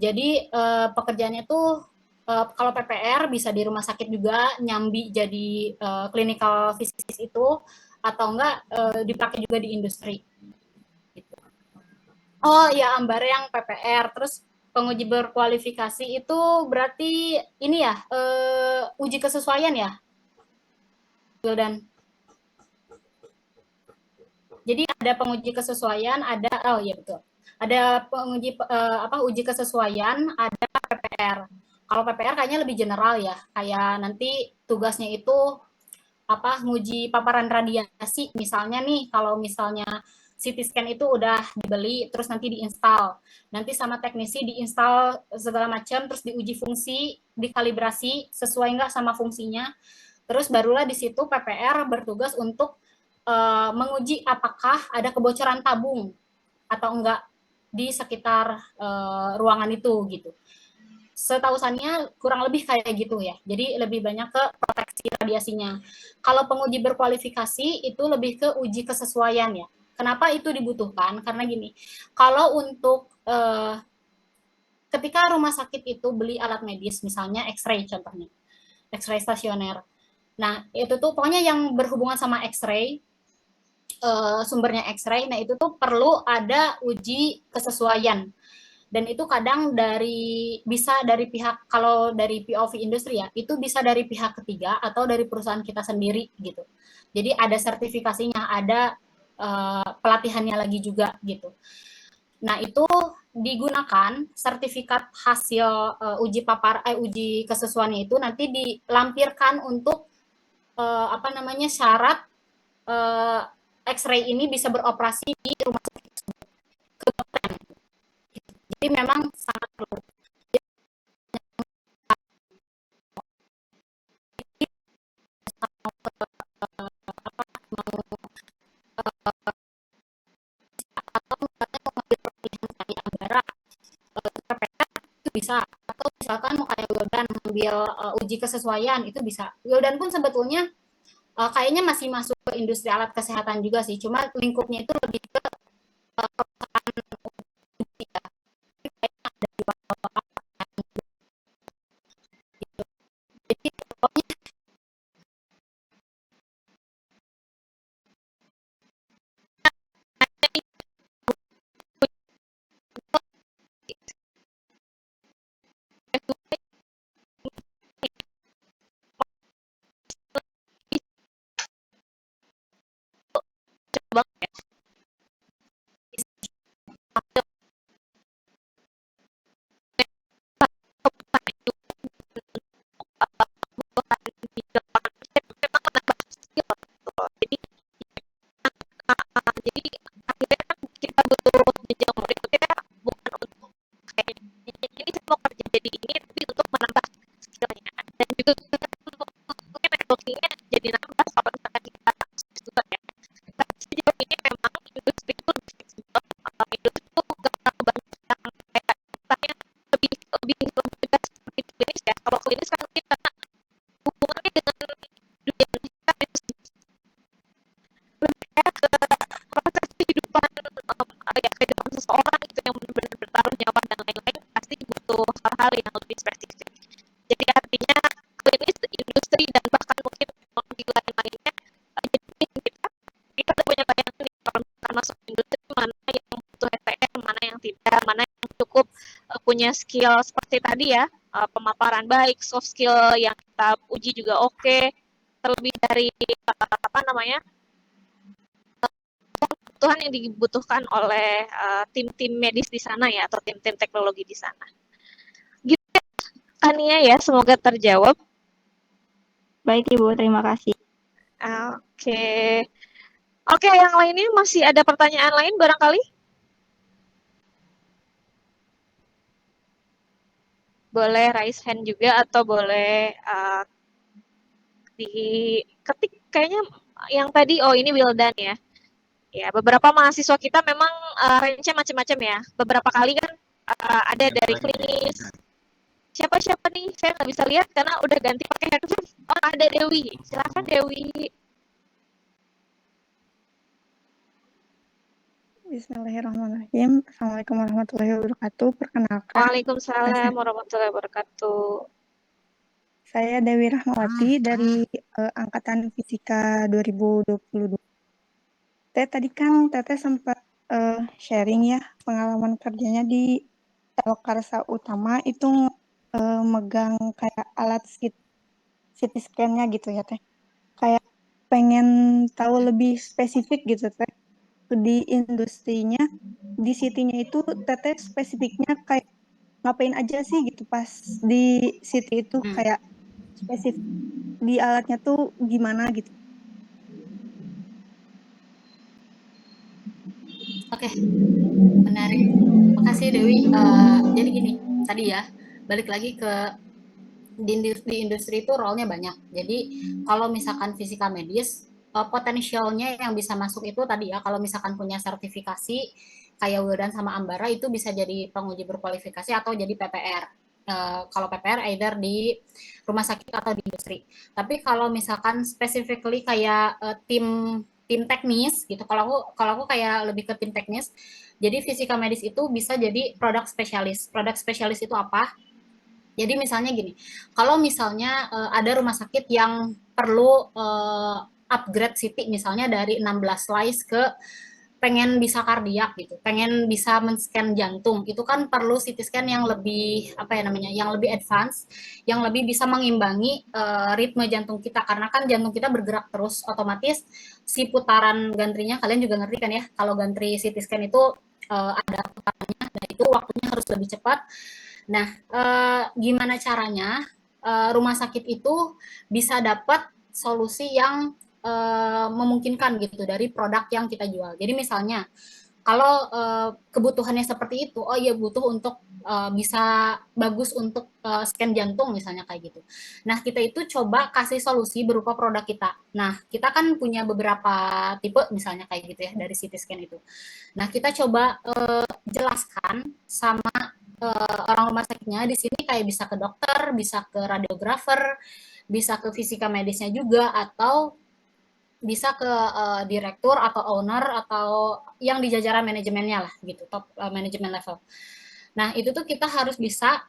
Jadi pekerjaannya tuh kalau PPR bisa di rumah sakit juga nyambi jadi clinical physicist itu, atau enggak dipakai juga di industri. Gitu. Oh ya, Ambar yang PPR, terus penguji berkualifikasi itu berarti ini ya uji kesesuaian ya, Wildan. Jadi ada penguji kesesuaian, ada oh iya betul. Ada penguji uji kesesuaian, ada PPR. Kalau PPR kayaknya lebih general ya, kayak nanti tugasnya itu nguji paparan radiasi misalnya nih, kalau misalnya CT scan itu udah dibeli terus nanti diinstal. Nanti sama teknisi diinstal segala macam, terus diuji fungsi, dikalibrasi sesuai nggak sama fungsinya. Terus barulah di situ PPR bertugas untuk menguji apakah ada kebocoran tabung atau enggak di sekitar ruangan itu gitu. Setahu saya kurang lebih kayak gitu ya. Jadi lebih banyak ke proteksi radiasinya. Kalau penguji berkualifikasi itu lebih ke uji kesesuaian ya. Kenapa itu dibutuhkan? Karena gini, kalau untuk ketika rumah sakit itu beli alat medis, misalnya X-ray contohnya, X-ray stasioner. Nah, itu tuh pokoknya yang berhubungan sama X-ray, sumbernya X-ray, nah itu tuh perlu ada uji kesesuaian. Dan itu kadang bisa dari pihak, kalau dari POV industri ya, itu bisa dari pihak ketiga atau dari perusahaan kita sendiri gitu. Jadi ada sertifikasinya, ada pelatihannya lagi juga gitu. Nah, itu digunakan sertifikat hasil uji kesesuaiannya itu nanti dilampirkan untuk syarat X-ray ini bisa beroperasi di rumah sakit tersebut. Jadi memang sangat perlu. Itu bisa, atau misalkan mau kayak Wildan ambil uji kesesuaian itu bisa. Wildan pun sebetulnya kayaknya masih masuk ke industri alat kesehatan juga sih, cuma lingkupnya itu lebih ke seseorang itu yang benar-benar bertaruh nyawa dan lain-lain pasti butuh hal-hal yang lebih spesifik. Jadi artinya punya skill seperti tadi ya, pemaparan baik, soft skill yang kita uji juga oke, terlebih dari apa namanya kebutuhan yang dibutuhkan oleh tim-tim medis di sana ya, atau tim-tim teknologi di sana. Gitu Tania ya, semoga terjawab. Baik Ibu, terima kasih. Oke. Oke, yang lainnya masih ada pertanyaan lain barangkali? Boleh raise hand juga atau boleh diketik. Kayaknya yang tadi, oh ini Wildan ya. Ya, beberapa mahasiswa kita memang range-nya macam-macam ya. Beberapa kali kan ada dari klinis. Siapa nih? Saya nggak bisa lihat karena udah ganti pakai headphone. Oh, ada Dewi. Silakan Dewi. Bismillahirrahmanirrahim. Assalamualaikum warahmatullahi wabarakatuh. Perkenalkan, Waalaikumsalam warahmatullahi wabarakatuh. saya Dewi Rahmawati dari Angkatan Fisika 2022. Tadi kan Teteh sempat sharing ya pengalaman kerjanya di Lokarsa Utama itu megang kayak alat CT scan-nya gitu ya Teh. Kayak pengen tahu lebih spesifik gitu Teh. Di industrinya, di CT-nya itu Teteh spesifiknya kayak ngapain aja sih gitu pas di CT itu kayak spesifik di alatnya tuh gimana gitu. Oke, menarik. Makasih Dewi. Jadi gini, tadi ya, balik lagi ke di industri itu role-nya banyak. Jadi kalau misalkan fisika medis, potensialnya yang bisa masuk itu tadi ya, kalau misalkan punya sertifikasi kayak Wildan sama Ambara itu bisa jadi penguji berkualifikasi atau jadi PPR. Kalau PPR either di rumah sakit atau di industri. Tapi kalau misalkan specifically kayak tim teknis gitu, kalau aku kayak lebih ke tim teknis. Jadi fisika medis itu bisa jadi produk spesialis. Produk spesialis itu apa? Jadi misalnya gini, kalau misalnya ada rumah sakit yang perlu upgrade CT misalnya dari 16 slice ke pengen bisa kardiak gitu, pengen bisa men-scan jantung, itu kan perlu CT scan yang lebih apa ya namanya, yang lebih advance, yang lebih bisa mengimbangi ritme jantung kita karena kan jantung kita bergerak terus, otomatis si putaran gantrinya kalian juga ngerti kan ya, kalau gantri CT scan itu ada putarannya, dan itu waktunya harus lebih cepat. Nah, gimana caranya rumah sakit itu bisa dapat solusi yang memungkinkan gitu dari produk yang kita jual. Jadi misalnya kalau kebutuhannya seperti itu, oh iya butuh untuk bisa bagus untuk scan jantung misalnya kayak gitu. Nah kita itu coba kasih solusi berupa produk kita. Nah kita kan punya beberapa tipe misalnya kayak gitu ya dari CT scan itu. Nah kita coba jelaskan sama orang rumah sakitnya di sini kayak bisa ke dokter, bisa ke radiografer, bisa ke fisika medisnya juga atau bisa ke direktur atau owner atau yang di jajaran manajemennya lah gitu, top manajemen level. Nah itu tuh kita harus bisa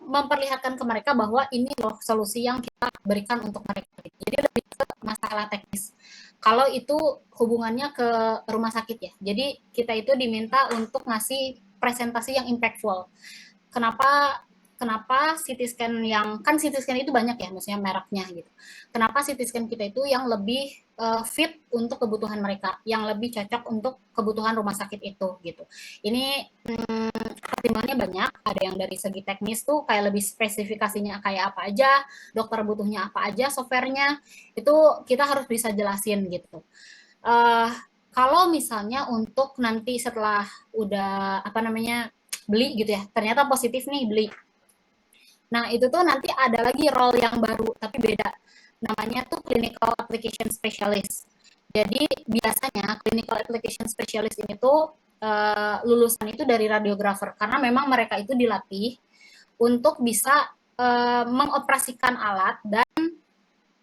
memperlihatkan ke mereka bahwa ini loh solusi yang kita berikan untuk mereka. Jadi lebih ke masalah teknis. Kalau itu hubungannya ke rumah sakit ya. Jadi kita itu diminta untuk ngasih presentasi yang impactful. Kenapa CT scan yang kan CT scan itu banyak ya, maksudnya mereknya gitu. Kenapa CT scan kita itu yang lebih fit untuk kebutuhan mereka, yang lebih cocok untuk kebutuhan rumah sakit itu gitu. Ini pertimbangannya banyak, ada yang dari segi teknis tuh kayak lebih spesifikasinya kayak apa aja, dokter butuhnya apa aja, softwarenya itu kita harus bisa jelasin gitu. Kalau misalnya untuk nanti setelah udah apa namanya beli gitu ya, ternyata positif nih beli. Nah itu tuh nanti ada lagi role yang baru tapi beda, namanya tuh clinical application specialist. Jadi biasanya clinical application specialist ini tuh lulusan itu dari radiografer karena memang mereka itu dilatih untuk bisa mengoperasikan alat dan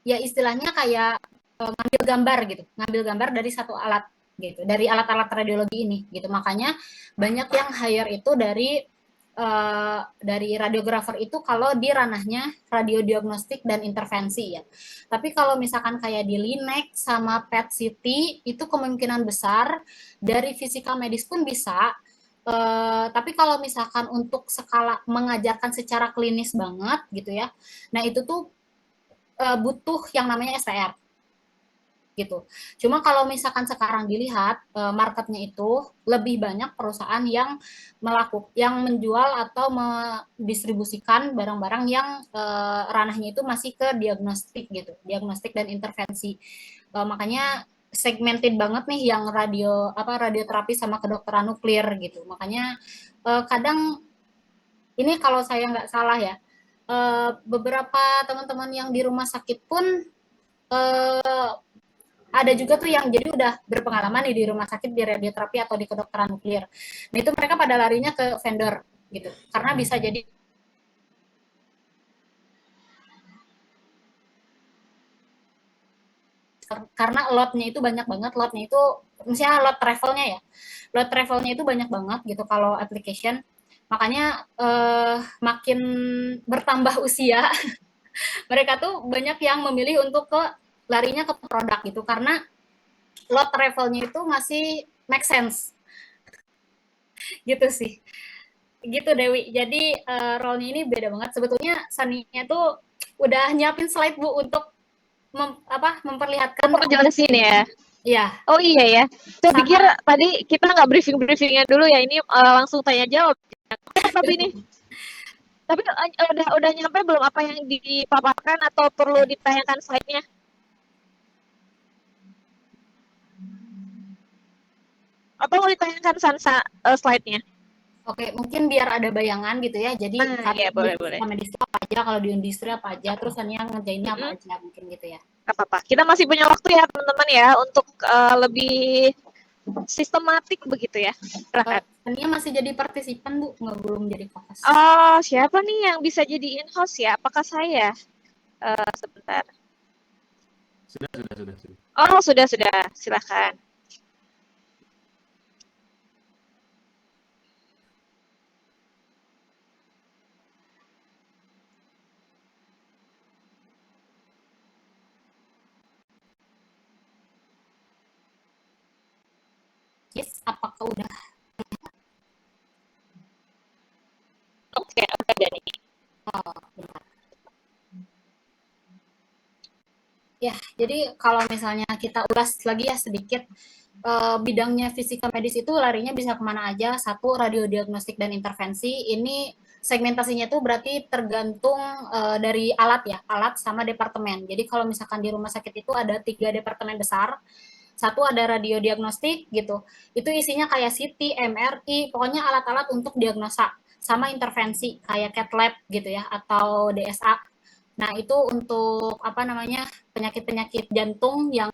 ya istilahnya kayak ngambil gambar gitu, ngambil gambar dari satu alat gitu, dari alat-alat radiologi ini gitu. Makanya banyak yang hire itu dari radiografer itu kalau di ranahnya radiodiagnostik dan intervensi ya. Tapi kalau misalkan kayak di Linek sama PET CT itu kemungkinan besar dari fisika medis pun bisa, Tapi kalau misalkan untuk skala mengajarkan secara klinis banget gitu ya, nah itu tuh butuh yang namanya STR gitu. Cuma kalau misalkan sekarang dilihat marketnya itu lebih banyak perusahaan yang yang menjual atau mendistribusikan barang-barang yang ranahnya itu masih ke diagnostik gitu, diagnostik dan intervensi. Makanya segmented banget nih yang radioterapi sama kedokteran nuklir gitu. Makanya kadang ini kalau saya nggak salah ya, beberapa teman-teman yang di rumah sakit pun ada juga tuh yang jadi udah berpengalaman nih di rumah sakit di radioterapi atau di kedokteran nuklir. Nah itu mereka pada larinya ke vendor gitu, karena bisa jadi karena lotnya itu banyak banget, lotnya itu misalnya lot travelnya ya, lot travelnya itu banyak banget gitu kalau application. Makanya makin bertambah usia, mereka tuh banyak yang memilih untuk larinya ke produk gitu, karena lot travelnya itu masih make sense gitu sih. Gitu Dewi. Jadi role-nya ini beda banget. Sebetulnya Saninya tuh udah nyiapin slide Bu untuk memperlihatkan Aku jelasin ya. ya. Oh iya ya. Saya Sama pikir tadi kita nggak briefing-briefingnya dulu ya. Ini langsung tanya jawab. Tapi ini. Tapi udah nyampe belum apa yang dipaparkan atau perlu ditayangkan slide-nya? Atau mau ditayangkan Sansa slide-nya? Oke, mungkin biar ada bayangan gitu ya. Jadi Iya, boleh. medis apa aja, kalau di industri apa aja, terus Sania ngerjainnya apa aja mungkin gitu ya. Gak apa-apa. Kita masih punya waktu ya teman-teman ya untuk lebih sistematik begitu ya. Sania masih jadi partisipan Bu, nggak belum jadi co-host. Oh, siapa nih yang bisa jadi in-host ya? Apakah saya? Sebentar. Sudah. Oh, sudah. Silakan. Yes, apakah udah? Oke, Dani. Oh, bentar. Ya, jadi kalau misalnya kita ulas lagi ya sedikit, bidangnya fisika medis itu larinya bisa kemana aja. Satu, radiodiagnostik dan intervensi. Ini segmentasinya itu berarti tergantung dari alat ya, alat sama departemen. Jadi kalau misalkan di rumah sakit itu ada 3 departemen besar. Satu ada radiodiagnostik gitu, itu isinya kayak CT, MRI, pokoknya alat-alat untuk diagnosa, sama intervensi kayak cath lab gitu ya, atau DSA. Nah itu untuk penyakit-penyakit jantung yang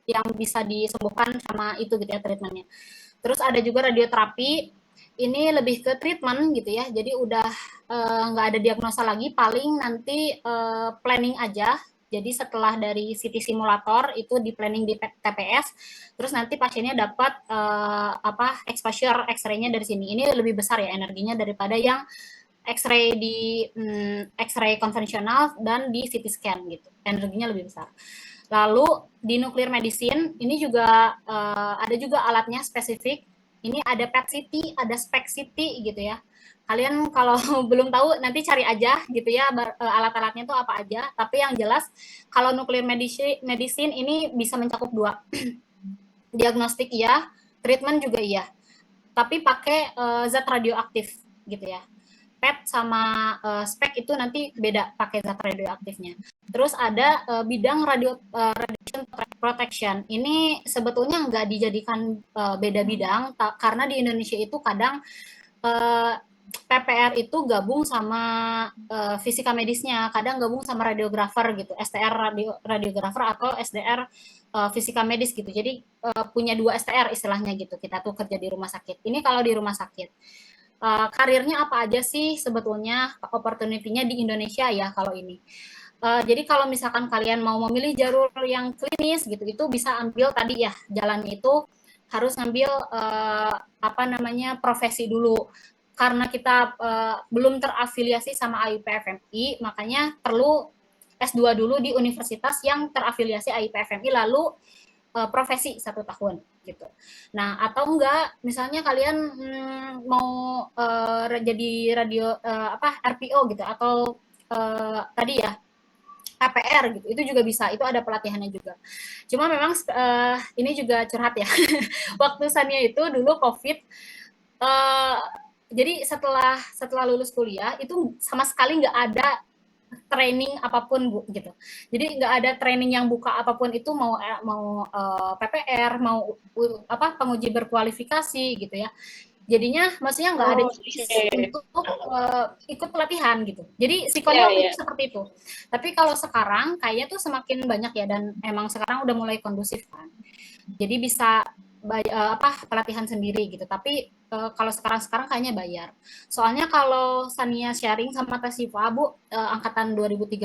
yang bisa disembuhkan sama itu gitu ya treatmentnya. Terus ada juga radioterapi, ini lebih ke treatment gitu ya, jadi udah nggak ada diagnosa lagi, paling nanti planning aja. Jadi setelah dari CT simulator itu di planning di TPS, terus nanti pasiennya dapat exposure X-ray-nya dari sini. Ini lebih besar ya energinya daripada yang X-ray X-ray konvensional dan di CT scan gitu. Energinya lebih besar. Lalu di nuklir medicine ini juga ada juga alatnya spesifik. Ini ada PET CT, ada SPECT CT gitu ya. Kalian kalau belum tahu nanti cari aja gitu ya alat-alatnya itu apa aja. Tapi yang jelas kalau nuklir medicine ini bisa mencakup 2. Diagnostik iya, treatment juga iya. Tapi pakai zat radioaktif gitu ya. PET sama SPECT itu nanti beda pakai zat radioaktifnya. Terus ada bidang radiation protection. Ini sebetulnya nggak dijadikan beda bidang karena di Indonesia itu kadang PPR itu gabung sama fisika medisnya, kadang gabung sama radiografer gitu, STR radiografer atau SDR fisika medis gitu. Jadi punya 2 STR istilahnya gitu. Kita tuh kerja di rumah sakit. Ini kalau di rumah sakit. Karirnya apa aja sih sebetulnya opportunity-nya di Indonesia ya kalau ini. Jadi kalau misalkan kalian mau memilih jalur yang klinis gitu, itu bisa ambil tadi ya jalannya itu harus ngambil profesi dulu. Karena kita belum terafiliasi sama AIPFMI, makanya perlu S2 dulu di universitas yang terafiliasi AIPFMI, lalu profesi 1 tahun gitu. Nah, atau enggak misalnya kalian mau jadi radio RPO gitu, atau tadi ya KPR gitu, itu juga bisa, itu ada pelatihannya juga. Cuma memang ini juga curhat ya. Waktu Sania itu dulu COVID, jadi setelah lulus kuliah itu sama sekali nggak ada training apapun Bu gitu. Jadi nggak ada training yang buka apapun itu, mau PPR, mau penguji berkualifikasi gitu ya. Jadinya maksudnya nggak ada choice untuk ikut pelatihan gitu. Jadi sikonnya waktu itu seperti itu. Tapi kalau sekarang kayaknya tuh semakin banyak ya, dan emang sekarang udah mulai kondusif kan. Jadi bisa pelatihan sendiri gitu. Tapi kalau sekarang kayaknya bayar. Soalnya kalau Sania sharing sama Tesiva Bu, angkatan 2013,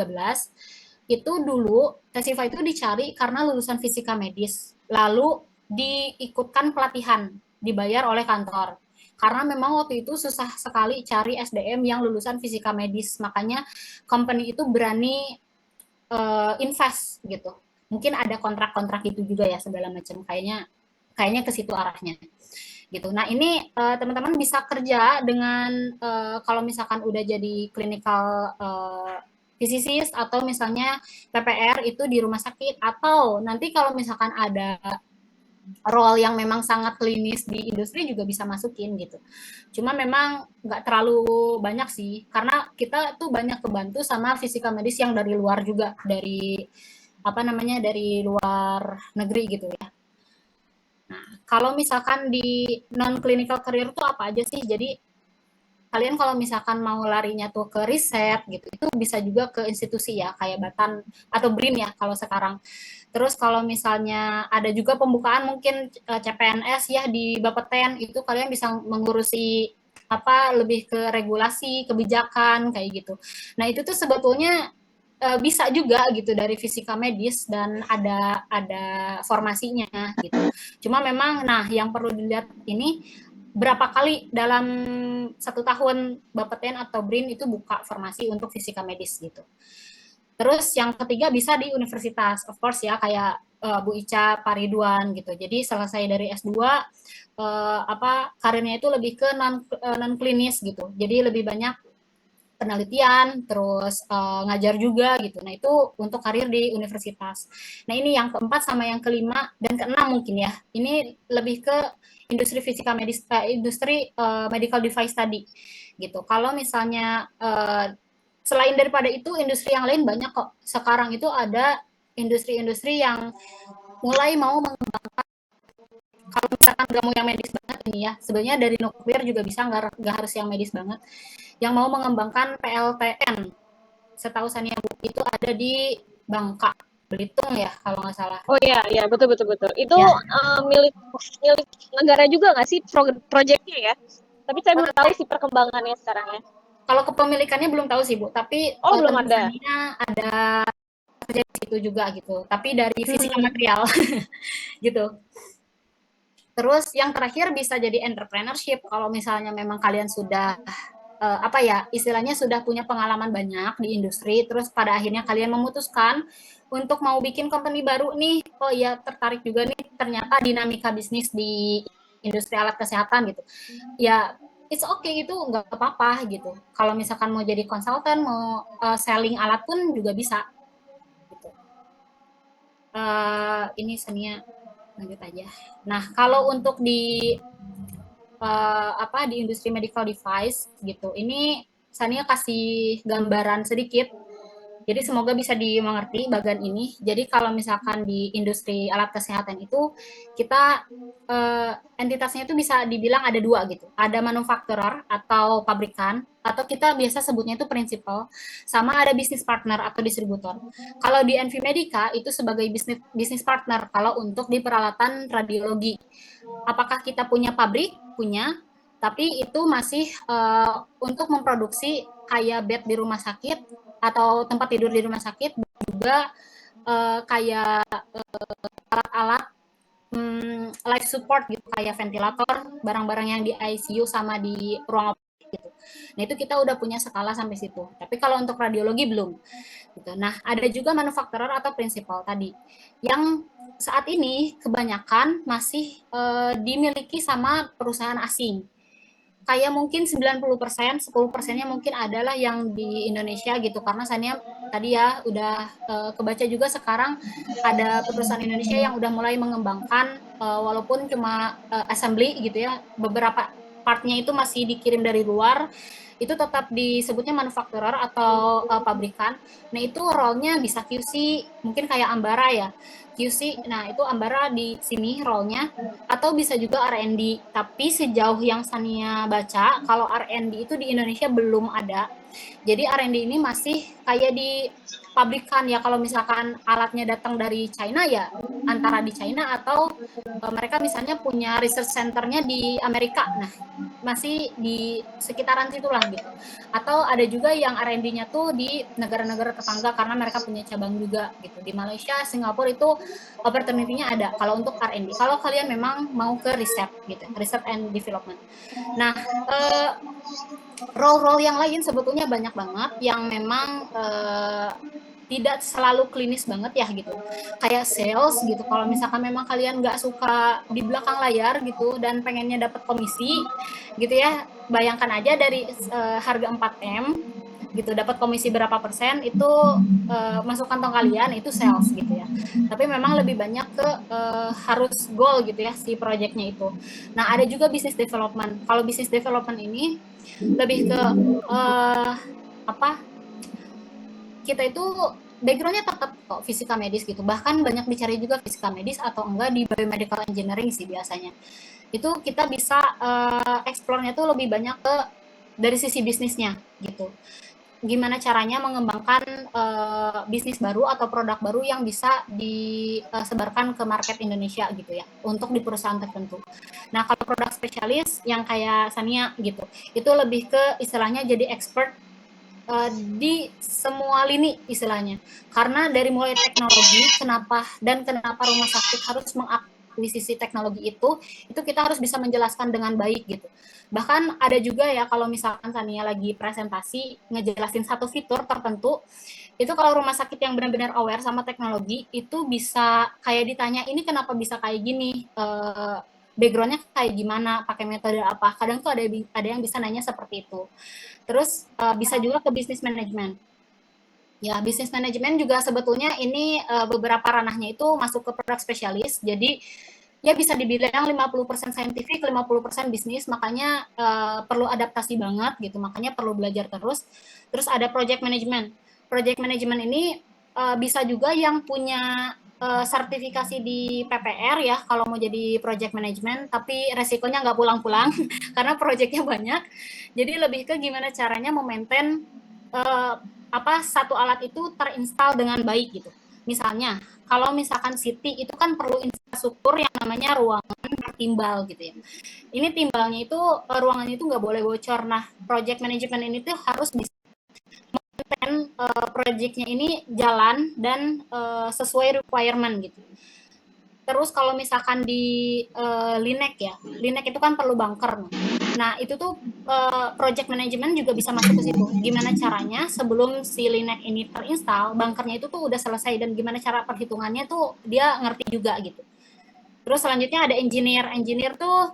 itu dulu Tesiva itu dicari karena lulusan fisika medis, lalu diikutkan pelatihan, dibayar oleh kantor. Karena memang waktu itu susah sekali cari SDM yang lulusan fisika medis, makanya company itu berani invest gitu. Mungkin ada kontrak-kontrak itu juga ya, segala macam, kayaknya ke situ arahnya gitu. Nah, ini teman-teman bisa kerja dengan kalau misalkan udah jadi clinical physicist, atau misalnya PPR itu di rumah sakit, atau nanti kalau misalkan ada role yang memang sangat klinis di industri juga bisa masukin gitu. Cuma memang nggak terlalu banyak sih, karena kita tuh banyak kebantu sama fisika medis yang dari luar juga, dari dari luar negeri gitu ya. Nah, kalau misalkan di non clinical career tuh apa aja sih? Jadi kalian kalau misalkan mau larinya tuh ke riset gitu, itu bisa juga ke institusi ya, kayak Batan atau BRIN ya kalau sekarang. Terus kalau misalnya ada juga pembukaan mungkin CPNS ya di Bapeten, itu kalian bisa mengurusi lebih ke regulasi, kebijakan kayak gitu. Nah, itu tuh sebetulnya bisa juga gitu dari fisika medis, dan ada formasinya gitu. Cuma memang yang perlu dilihat ini berapa kali dalam 1 tahun Bapeten atau BRIN itu buka formasi untuk fisika medis gitu. Terus yang ketiga bisa di universitas, of course ya, kayak Bu Ica, Pak Ridwan gitu. Jadi selesai dari S2 karirnya itu lebih ke non klinis gitu. Jadi lebih banyak penelitian, terus ngajar juga gitu. Nah, itu untuk karir di universitas. Nah, ini yang keempat sama yang kelima dan keenam mungkin ya. Ini lebih ke industri fisika medis, industri medical device tadi gitu. Kalau misalnya selain daripada itu, industri yang lain banyak kok. Sekarang itu ada industri-industri yang mulai mau mengembangkan, kalau misalkan nggak mau yang medis banget ini ya, sebenarnya dari nuklir juga bisa, nggak harus yang medis banget, yang mau mengembangkan PLTN. Setahu Sania Bu, itu ada di Bangka, Belitung ya kalau nggak salah. Oh iya, iya betul. Itu Ya. milik negara juga nggak sih proyeknya ya? Tapi saya belum tahu sih perkembangannya sekarang ya. Kalau kepemilikannya belum tahu sih Bu, tapi belum ada. Sania ada kerja di situ juga gitu. Tapi dari fisika material gitu. Terus yang terakhir bisa jadi entrepreneurship, kalau misalnya memang kalian sudah istilahnya sudah punya pengalaman banyak di industri, terus pada akhirnya kalian memutuskan untuk mau bikin company baru nih, oh ya tertarik juga nih ternyata dinamika bisnis di industri alat kesehatan gitu. Ya it's okay, itu nggak apa-apa gitu. Kalau misalkan mau jadi konsultan, mau selling alat pun juga bisa gitu. Ini Sania lanjut aja. Nah, kalau untuk di di industri medical device gitu, ini Sania kasih gambaran sedikit. Jadi semoga bisa dimengerti bagian ini. Jadi kalau misalkan di industri alat kesehatan itu, kita entitasnya itu bisa dibilang ada dua gitu. Ada manufacturer atau pabrikan, atau kita biasa sebutnya itu principal, sama ada business partner atau distributor. Kalau di NV Medica itu sebagai business partner kalau untuk di peralatan radiologi. Apakah kita punya pabrik? Punya, tapi itu masih untuk memproduksi kayak bed di rumah sakit atau tempat tidur di rumah sakit, juga kayak alat-alat life support gitu, kayak ventilator, barang-barang yang di ICU sama di ruang gitu. Nah itu kita udah punya skala sampai situ. Tapi kalau untuk radiologi belum. Gitu. Nah ada juga manufakturer atau prinsipal tadi yang saat ini kebanyakan masih dimiliki sama perusahaan asing. Kayak mungkin 90%, 10%-nya mungkin adalah yang di Indonesia gitu. Karena saya tadi ya udah kebaca juga sekarang ada perusahaan Indonesia yang udah mulai mengembangkan walaupun cuma assembly gitu ya, beberapa partnya itu masih dikirim dari luar, itu tetap disebutnya manufakturer atau pabrikan. Nah itu role-nya bisa QC, mungkin kayak Ambara ya, QC. Nah itu Ambara di sini role-nya, atau bisa juga R&D. Tapi sejauh yang Sania baca, kalau R&D itu di Indonesia belum ada. Jadi R&D ini masih kayak di pabrikan ya. Kalau misalkan alatnya datang dari China ya antara di China atau mereka misalnya punya research centernya di Amerika. Nah, masih di sekitaran situlah gitu. Atau ada juga yang R&D-nya tuh di negara-negara tetangga karena mereka punya cabang juga gitu. Di Malaysia, Singapura itu opportunity-nya ada kalau untuk R&D. Kalau kalian memang mau ke riset gitu, research and development. Nah, role-role yang lain sebetulnya banyak banget yang memang tidak selalu klinis banget ya gitu, kayak sales gitu. Kalau misalkan memang kalian nggak suka di belakang layar gitu dan pengennya dapat komisi gitu ya, bayangkan aja dari harga 4M gitu dapat komisi berapa persen itu masuk kantong kalian, itu sales gitu ya. Tapi memang lebih banyak ke harus goal gitu ya si projectnya itu. Nah ada juga business development. Kalau business development ini lebih ke apa, kita itu backgroundnya tetap kok fisika medis gitu, bahkan banyak dicari juga fisika medis atau enggak di biomedical engineering sih biasanya. Itu kita bisa explore-nya tuh lebih banyak ke dari sisi bisnisnya gitu, gimana caranya mengembangkan bisnis baru atau produk baru yang bisa disebarkan ke market Indonesia gitu ya, untuk di perusahaan tertentu. Nah kalau produk spesialis yang kayak Sania gitu, itu lebih ke istilahnya jadi expert di semua lini istilahnya. Karena dari mulai teknologi, kenapa rumah sakit harus mengakuisisi teknologi itu kita harus bisa menjelaskan dengan baik gitu. Bahkan ada juga ya kalau misalkan Tania lagi presentasi ngejelasin satu fitur tertentu, itu kalau rumah sakit yang benar-benar aware sama teknologi itu bisa kayak ditanya ini kenapa bisa kayak gini, backgroundnya kayak gimana, pakai metode apa. Kadang tuh ada yang bisa nanya seperti itu. Terus bisa juga ke bisnis manajemen. Ya, bisnis manajemen juga sebetulnya ini beberapa ranahnya itu masuk ke produk spesialis. Jadi ya bisa dibilang 50% scientific, 50% bisnis, makanya perlu adaptasi banget gitu. Makanya perlu belajar terus. Terus ada project management. Project management ini bisa juga yang punya sertifikasi di PPR ya kalau mau jadi project management, tapi resikonya nggak pulang-pulang karena proyeknya banyak. Jadi lebih ke gimana caranya memaintain satu alat itu terinstal dengan baik gitu. Misalnya kalau misalkan CT itu kan perlu infrastruktur yang namanya ruangan timbal gitu ya. Ini timbalnya itu ruangannya itu nggak boleh bocor. Nah project management ini tuh harus bisa maintain projectnya ini jalan dan sesuai requirement gitu. Terus kalau misalkan di Linek ya, Linek itu kan perlu bunker. Nah itu tuh project management juga bisa masuk ke situ. Gimana caranya sebelum si Linek ini terinstall, bunkernya itu tuh udah selesai dan gimana cara perhitungannya tuh dia ngerti juga gitu. Terus selanjutnya ada engineer. Engineer tuh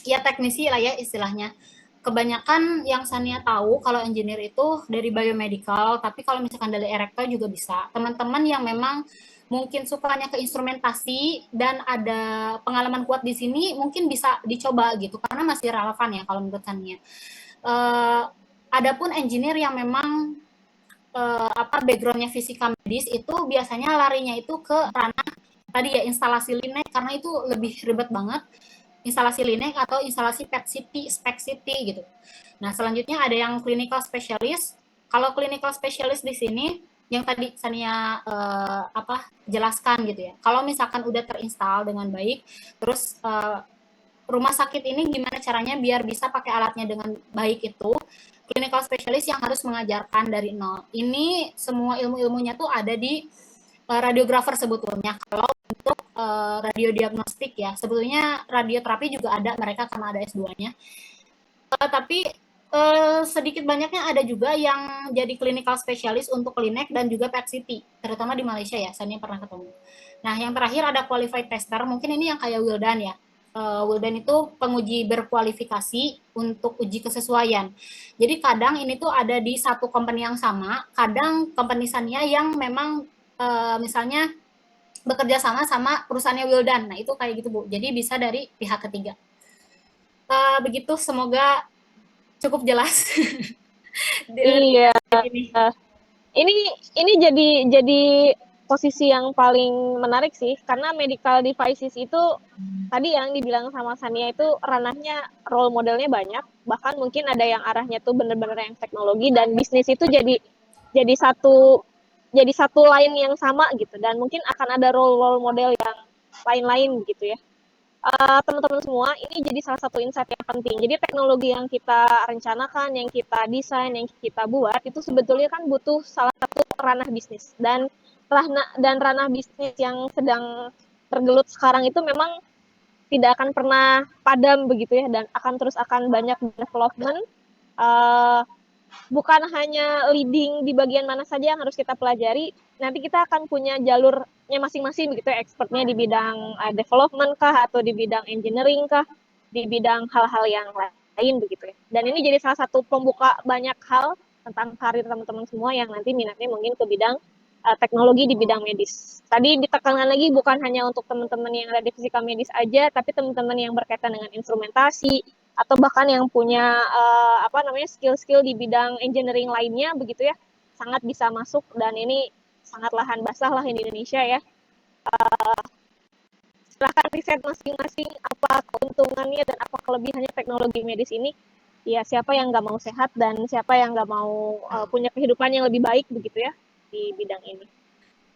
ya teknisi lah ya istilahnya. Kebanyakan yang Sania tahu kalau engineer itu dari biomedical, tapi kalau misalkan dari erektor juga bisa. Teman-teman yang memang mungkin sukanya ke instrumentasi dan ada pengalaman kuat di sini mungkin bisa dicoba gitu karena masih relevan ya kalau menurut Sania. Adapun engineer yang memang backgroundnya fisika medis itu biasanya larinya itu ke ranah tadi ya instalasi Linek karena itu lebih ribet banget, instalasi Linek atau instalasi PET CT, SPECT CT gitu. Nah selanjutnya ada yang clinical specialist. Kalau clinical specialist di sini yang tadi Sania jelaskan gitu ya. Kalau misalkan udah terinstall dengan baik, terus rumah sakit ini gimana caranya biar bisa pakai alatnya dengan baik itu, clinical specialist yang harus mengajarkan dari nol. Ini semua ilmu-ilmunya tuh ada di radiografer sebetulnya. Kalau untuk radiodiagnostik ya, sebetulnya radioterapi juga ada mereka karena ada S2-nya. Tapi Sedikit banyaknya ada juga yang jadi clinical specialist untuk klinik dan juga PET CT, terutama di Malaysia ya, saya pernah ketemu. Nah, yang terakhir ada qualified tester, mungkin ini yang kayak Wildan ya. Wildan itu penguji berkualifikasi untuk uji kesesuaian. Jadi kadang ini tuh ada di satu company yang sama, kadang company Sania yang memang misalnya bekerja sama perusahaannya Wildan. Nah, itu kayak gitu, Bu. Jadi bisa dari pihak ketiga. Begitu, semoga cukup jelas. Iya. Ini. Ini jadi posisi yang paling menarik sih, karena medical devices itu tadi yang dibilang sama Sania itu ranahnya role modelnya banyak, bahkan mungkin ada yang arahnya tuh bener-bener yang teknologi, dan bisnis itu jadi satu line yang sama gitu, dan mungkin akan ada role model yang lain-lain gitu ya. Teman-teman semua, ini jadi salah satu insight yang penting. Jadi teknologi yang kita rencanakan, yang kita desain, yang kita buat, itu sebetulnya kan butuh salah satu ranah bisnis. Dan ranah bisnis yang sedang tergelut sekarang itu memang tidak akan pernah padam begitu ya, dan akan banyak development. Bukan hanya leading di bagian mana saja yang harus kita pelajari, nanti kita akan punya jalurnya masing-masing begitu ya, expertnya di bidang development kah, atau di bidang engineering kah, di bidang hal-hal yang lain begitu ya. Dan ini jadi salah satu pembuka banyak hal tentang karir teman-teman semua yang nanti minatnya mungkin ke bidang teknologi di bidang medis. Tadi ditekankan lagi bukan hanya untuk teman-teman yang ada di fisika medis aja, tapi teman-teman yang berkaitan dengan instrumentasi, atau bahkan yang punya skill-skill di bidang engineering lainnya begitu ya, sangat bisa masuk, dan ini sangat lahan basah lah di Indonesia ya. Silahkan riset masing-masing apa keuntungannya dan apa kelebihannya teknologi medis ini. Ya, siapa yang nggak mau sehat dan siapa yang nggak mau punya kehidupan yang lebih baik begitu ya di bidang ini.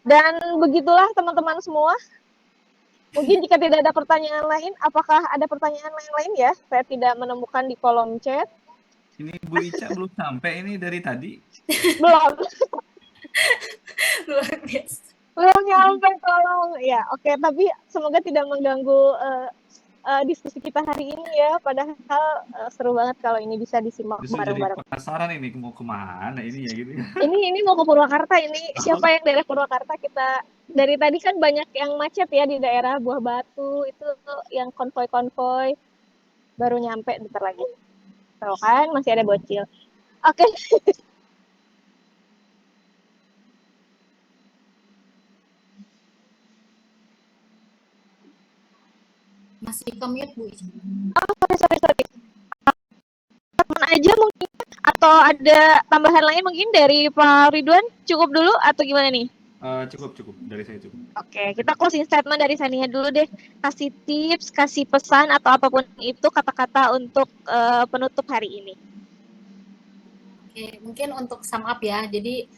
Dan begitulah teman-teman semua. Mungkin jika tidak ada pertanyaan lain, apakah ada pertanyaan lain ya? Saya tidak menemukan di kolom chat. Ini Bu Ica belum sampai ini dari tadi. Belum. Luar biasa. Belum nyampe, tolong. Ya, oke. Tapi semoga tidak mengganggu diskusi kita hari ini ya. Padahal seru banget kalau ini bisa disimak bareng-bareng. Jadi penasaran ini mau kemana ini ya gitu. Ini mau ke Purwakarta ini. Siapa yang dari Purwakarta? Kita dari tadi kan banyak yang macet ya di daerah Buah Batu itu yang konvoy baru nyampe bentar lagi. Tahu kan masih ada bocil. Oke. Masih commute, Bu. Sorry. Teman aja mungkin, atau ada tambahan lain mungkin dari Pak Ridwan? Cukup dulu atau gimana nih? Cukup dari saya cukup. Oke, kita closing statement dari Sania dulu deh. Kasih tips, kasih pesan atau apapun itu kata-kata untuk penutup hari ini. Oke, mungkin untuk sum up ya. Jadi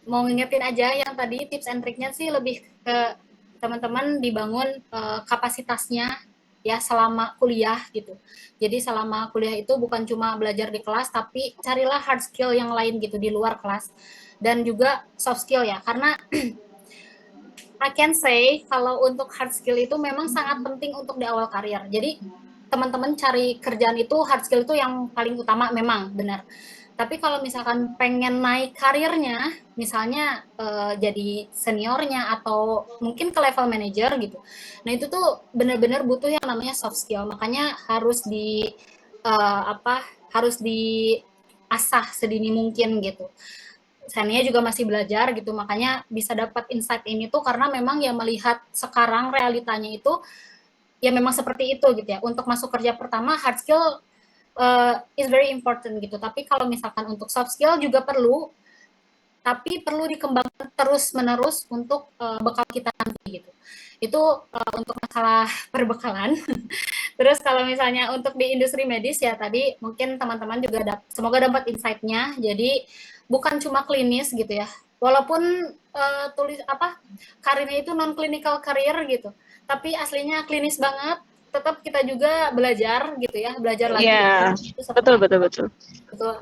mau ngingetin aja yang tadi tips and triknya sih lebih ke teman-teman dibangun kapasitasnya ya selama kuliah gitu. Jadi selama kuliah itu bukan cuma belajar di kelas, tapi carilah hard skill yang lain gitu di luar kelas. Dan juga soft skill ya, karena I can say kalau untuk hard skill itu memang sangat penting untuk di awal karir. Jadi teman-teman cari kerjaan itu hard skill itu yang paling utama memang benar. Tapi kalau misalkan pengen naik karirnya, misalnya jadi seniornya atau mungkin ke level manager gitu. Nah itu tuh benar-benar butuh yang namanya soft skill. Makanya harus harus diasah sedini mungkin gitu. Sania juga masih belajar gitu, makanya bisa dapat insight ini tuh karena memang ya melihat sekarang realitanya itu ya memang seperti itu gitu ya. Untuk masuk kerja pertama hard skill is very important gitu. Tapi kalau misalkan untuk soft skill juga perlu, tapi perlu dikembangkan terus-menerus untuk bekal kita nanti gitu. Itu untuk masalah perbekalan. Terus kalau misalnya untuk di industri medis ya tadi mungkin teman-teman juga semoga dapat insight-nya. Jadi bukan cuma klinis gitu ya. Walaupun karirnya itu non clinical career gitu, tapi aslinya klinis banget. Tetap kita juga belajar gitu ya, belajar lagi. Iya, betul.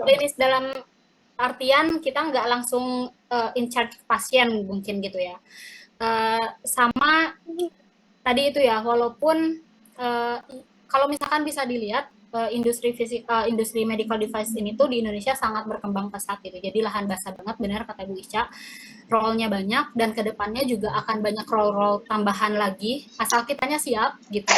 Klinis dalam artian kita nggak langsung in charge pasien mungkin gitu ya. Sama tadi itu ya, walaupun kalau misalkan bisa dilihat industri medical device ini tuh di Indonesia sangat berkembang pesat gitu. Jadi lahan basah banget, benar kata Bu Ica. Role-nya banyak dan kedepannya juga akan banyak role-role tambahan lagi asal kitanya siap gitu.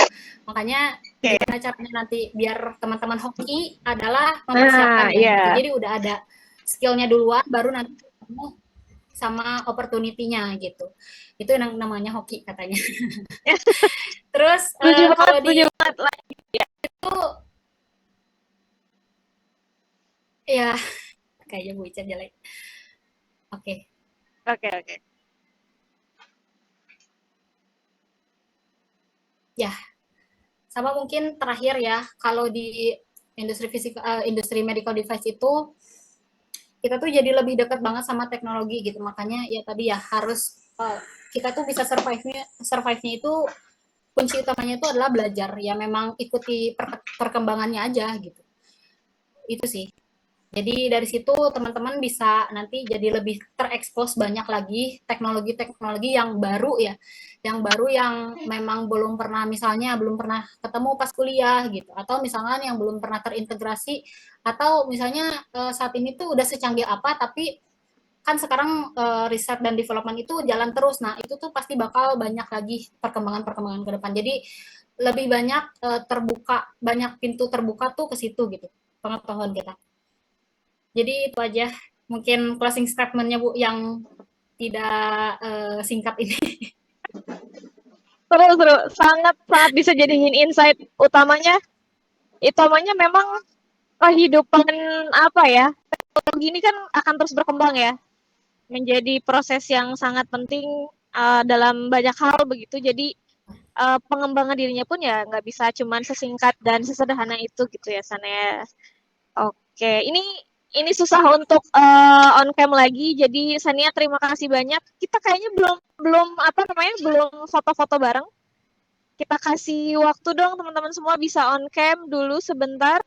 Makanya gimana caranya nanti biar teman-teman hoki adalah mempersiapkan gitu. Jadi udah ada skillnya duluan, baru nanti ketemu sama opportunity-nya gitu. Itu yang namanya hoki katanya. Terus kalau di itu ya kayaknya Bu Ica jelek. Oke. Ya, sama mungkin terakhir ya, kalau di industri medical device itu kita tuh jadi lebih dekat banget sama teknologi gitu. Makanya ya tadi ya harus kita tuh bisa survive-nya itu kunci utamanya itu adalah belajar. Ya memang ikuti perkembangannya aja gitu. Itu sih. Jadi dari situ teman-teman bisa nanti jadi lebih terekspos banyak lagi teknologi-teknologi yang baru ya, yang baru yang memang belum pernah misalnya belum pernah ketemu pas kuliah gitu, atau misalnya yang belum pernah terintegrasi, atau misalnya saat ini tuh udah secanggih apa tapi kan sekarang riset dan development itu jalan terus. Nah itu tuh pasti bakal banyak lagi perkembangan-perkembangan ke depan. Jadi lebih banyak terbuka, banyak pintu terbuka tuh ke situ gitu pengetahuan kita. Jadi itu aja mungkin closing statement-nya Bu yang tidak singkat ini. Seru, sangat bisa jadiin insight. Utamanya memang kehidupan apa ya, teknologi ini kan akan terus berkembang ya, menjadi proses yang sangat penting dalam banyak hal begitu. Jadi pengembangan dirinya pun ya nggak bisa cuman sesingkat dan sesederhana itu gitu ya Sana. Oke, ini susah untuk on cam lagi. Jadi Sania terima kasih banyak. Kita kayaknya belum foto-foto bareng. Kita kasih waktu dong teman-teman semua bisa on cam dulu sebentar.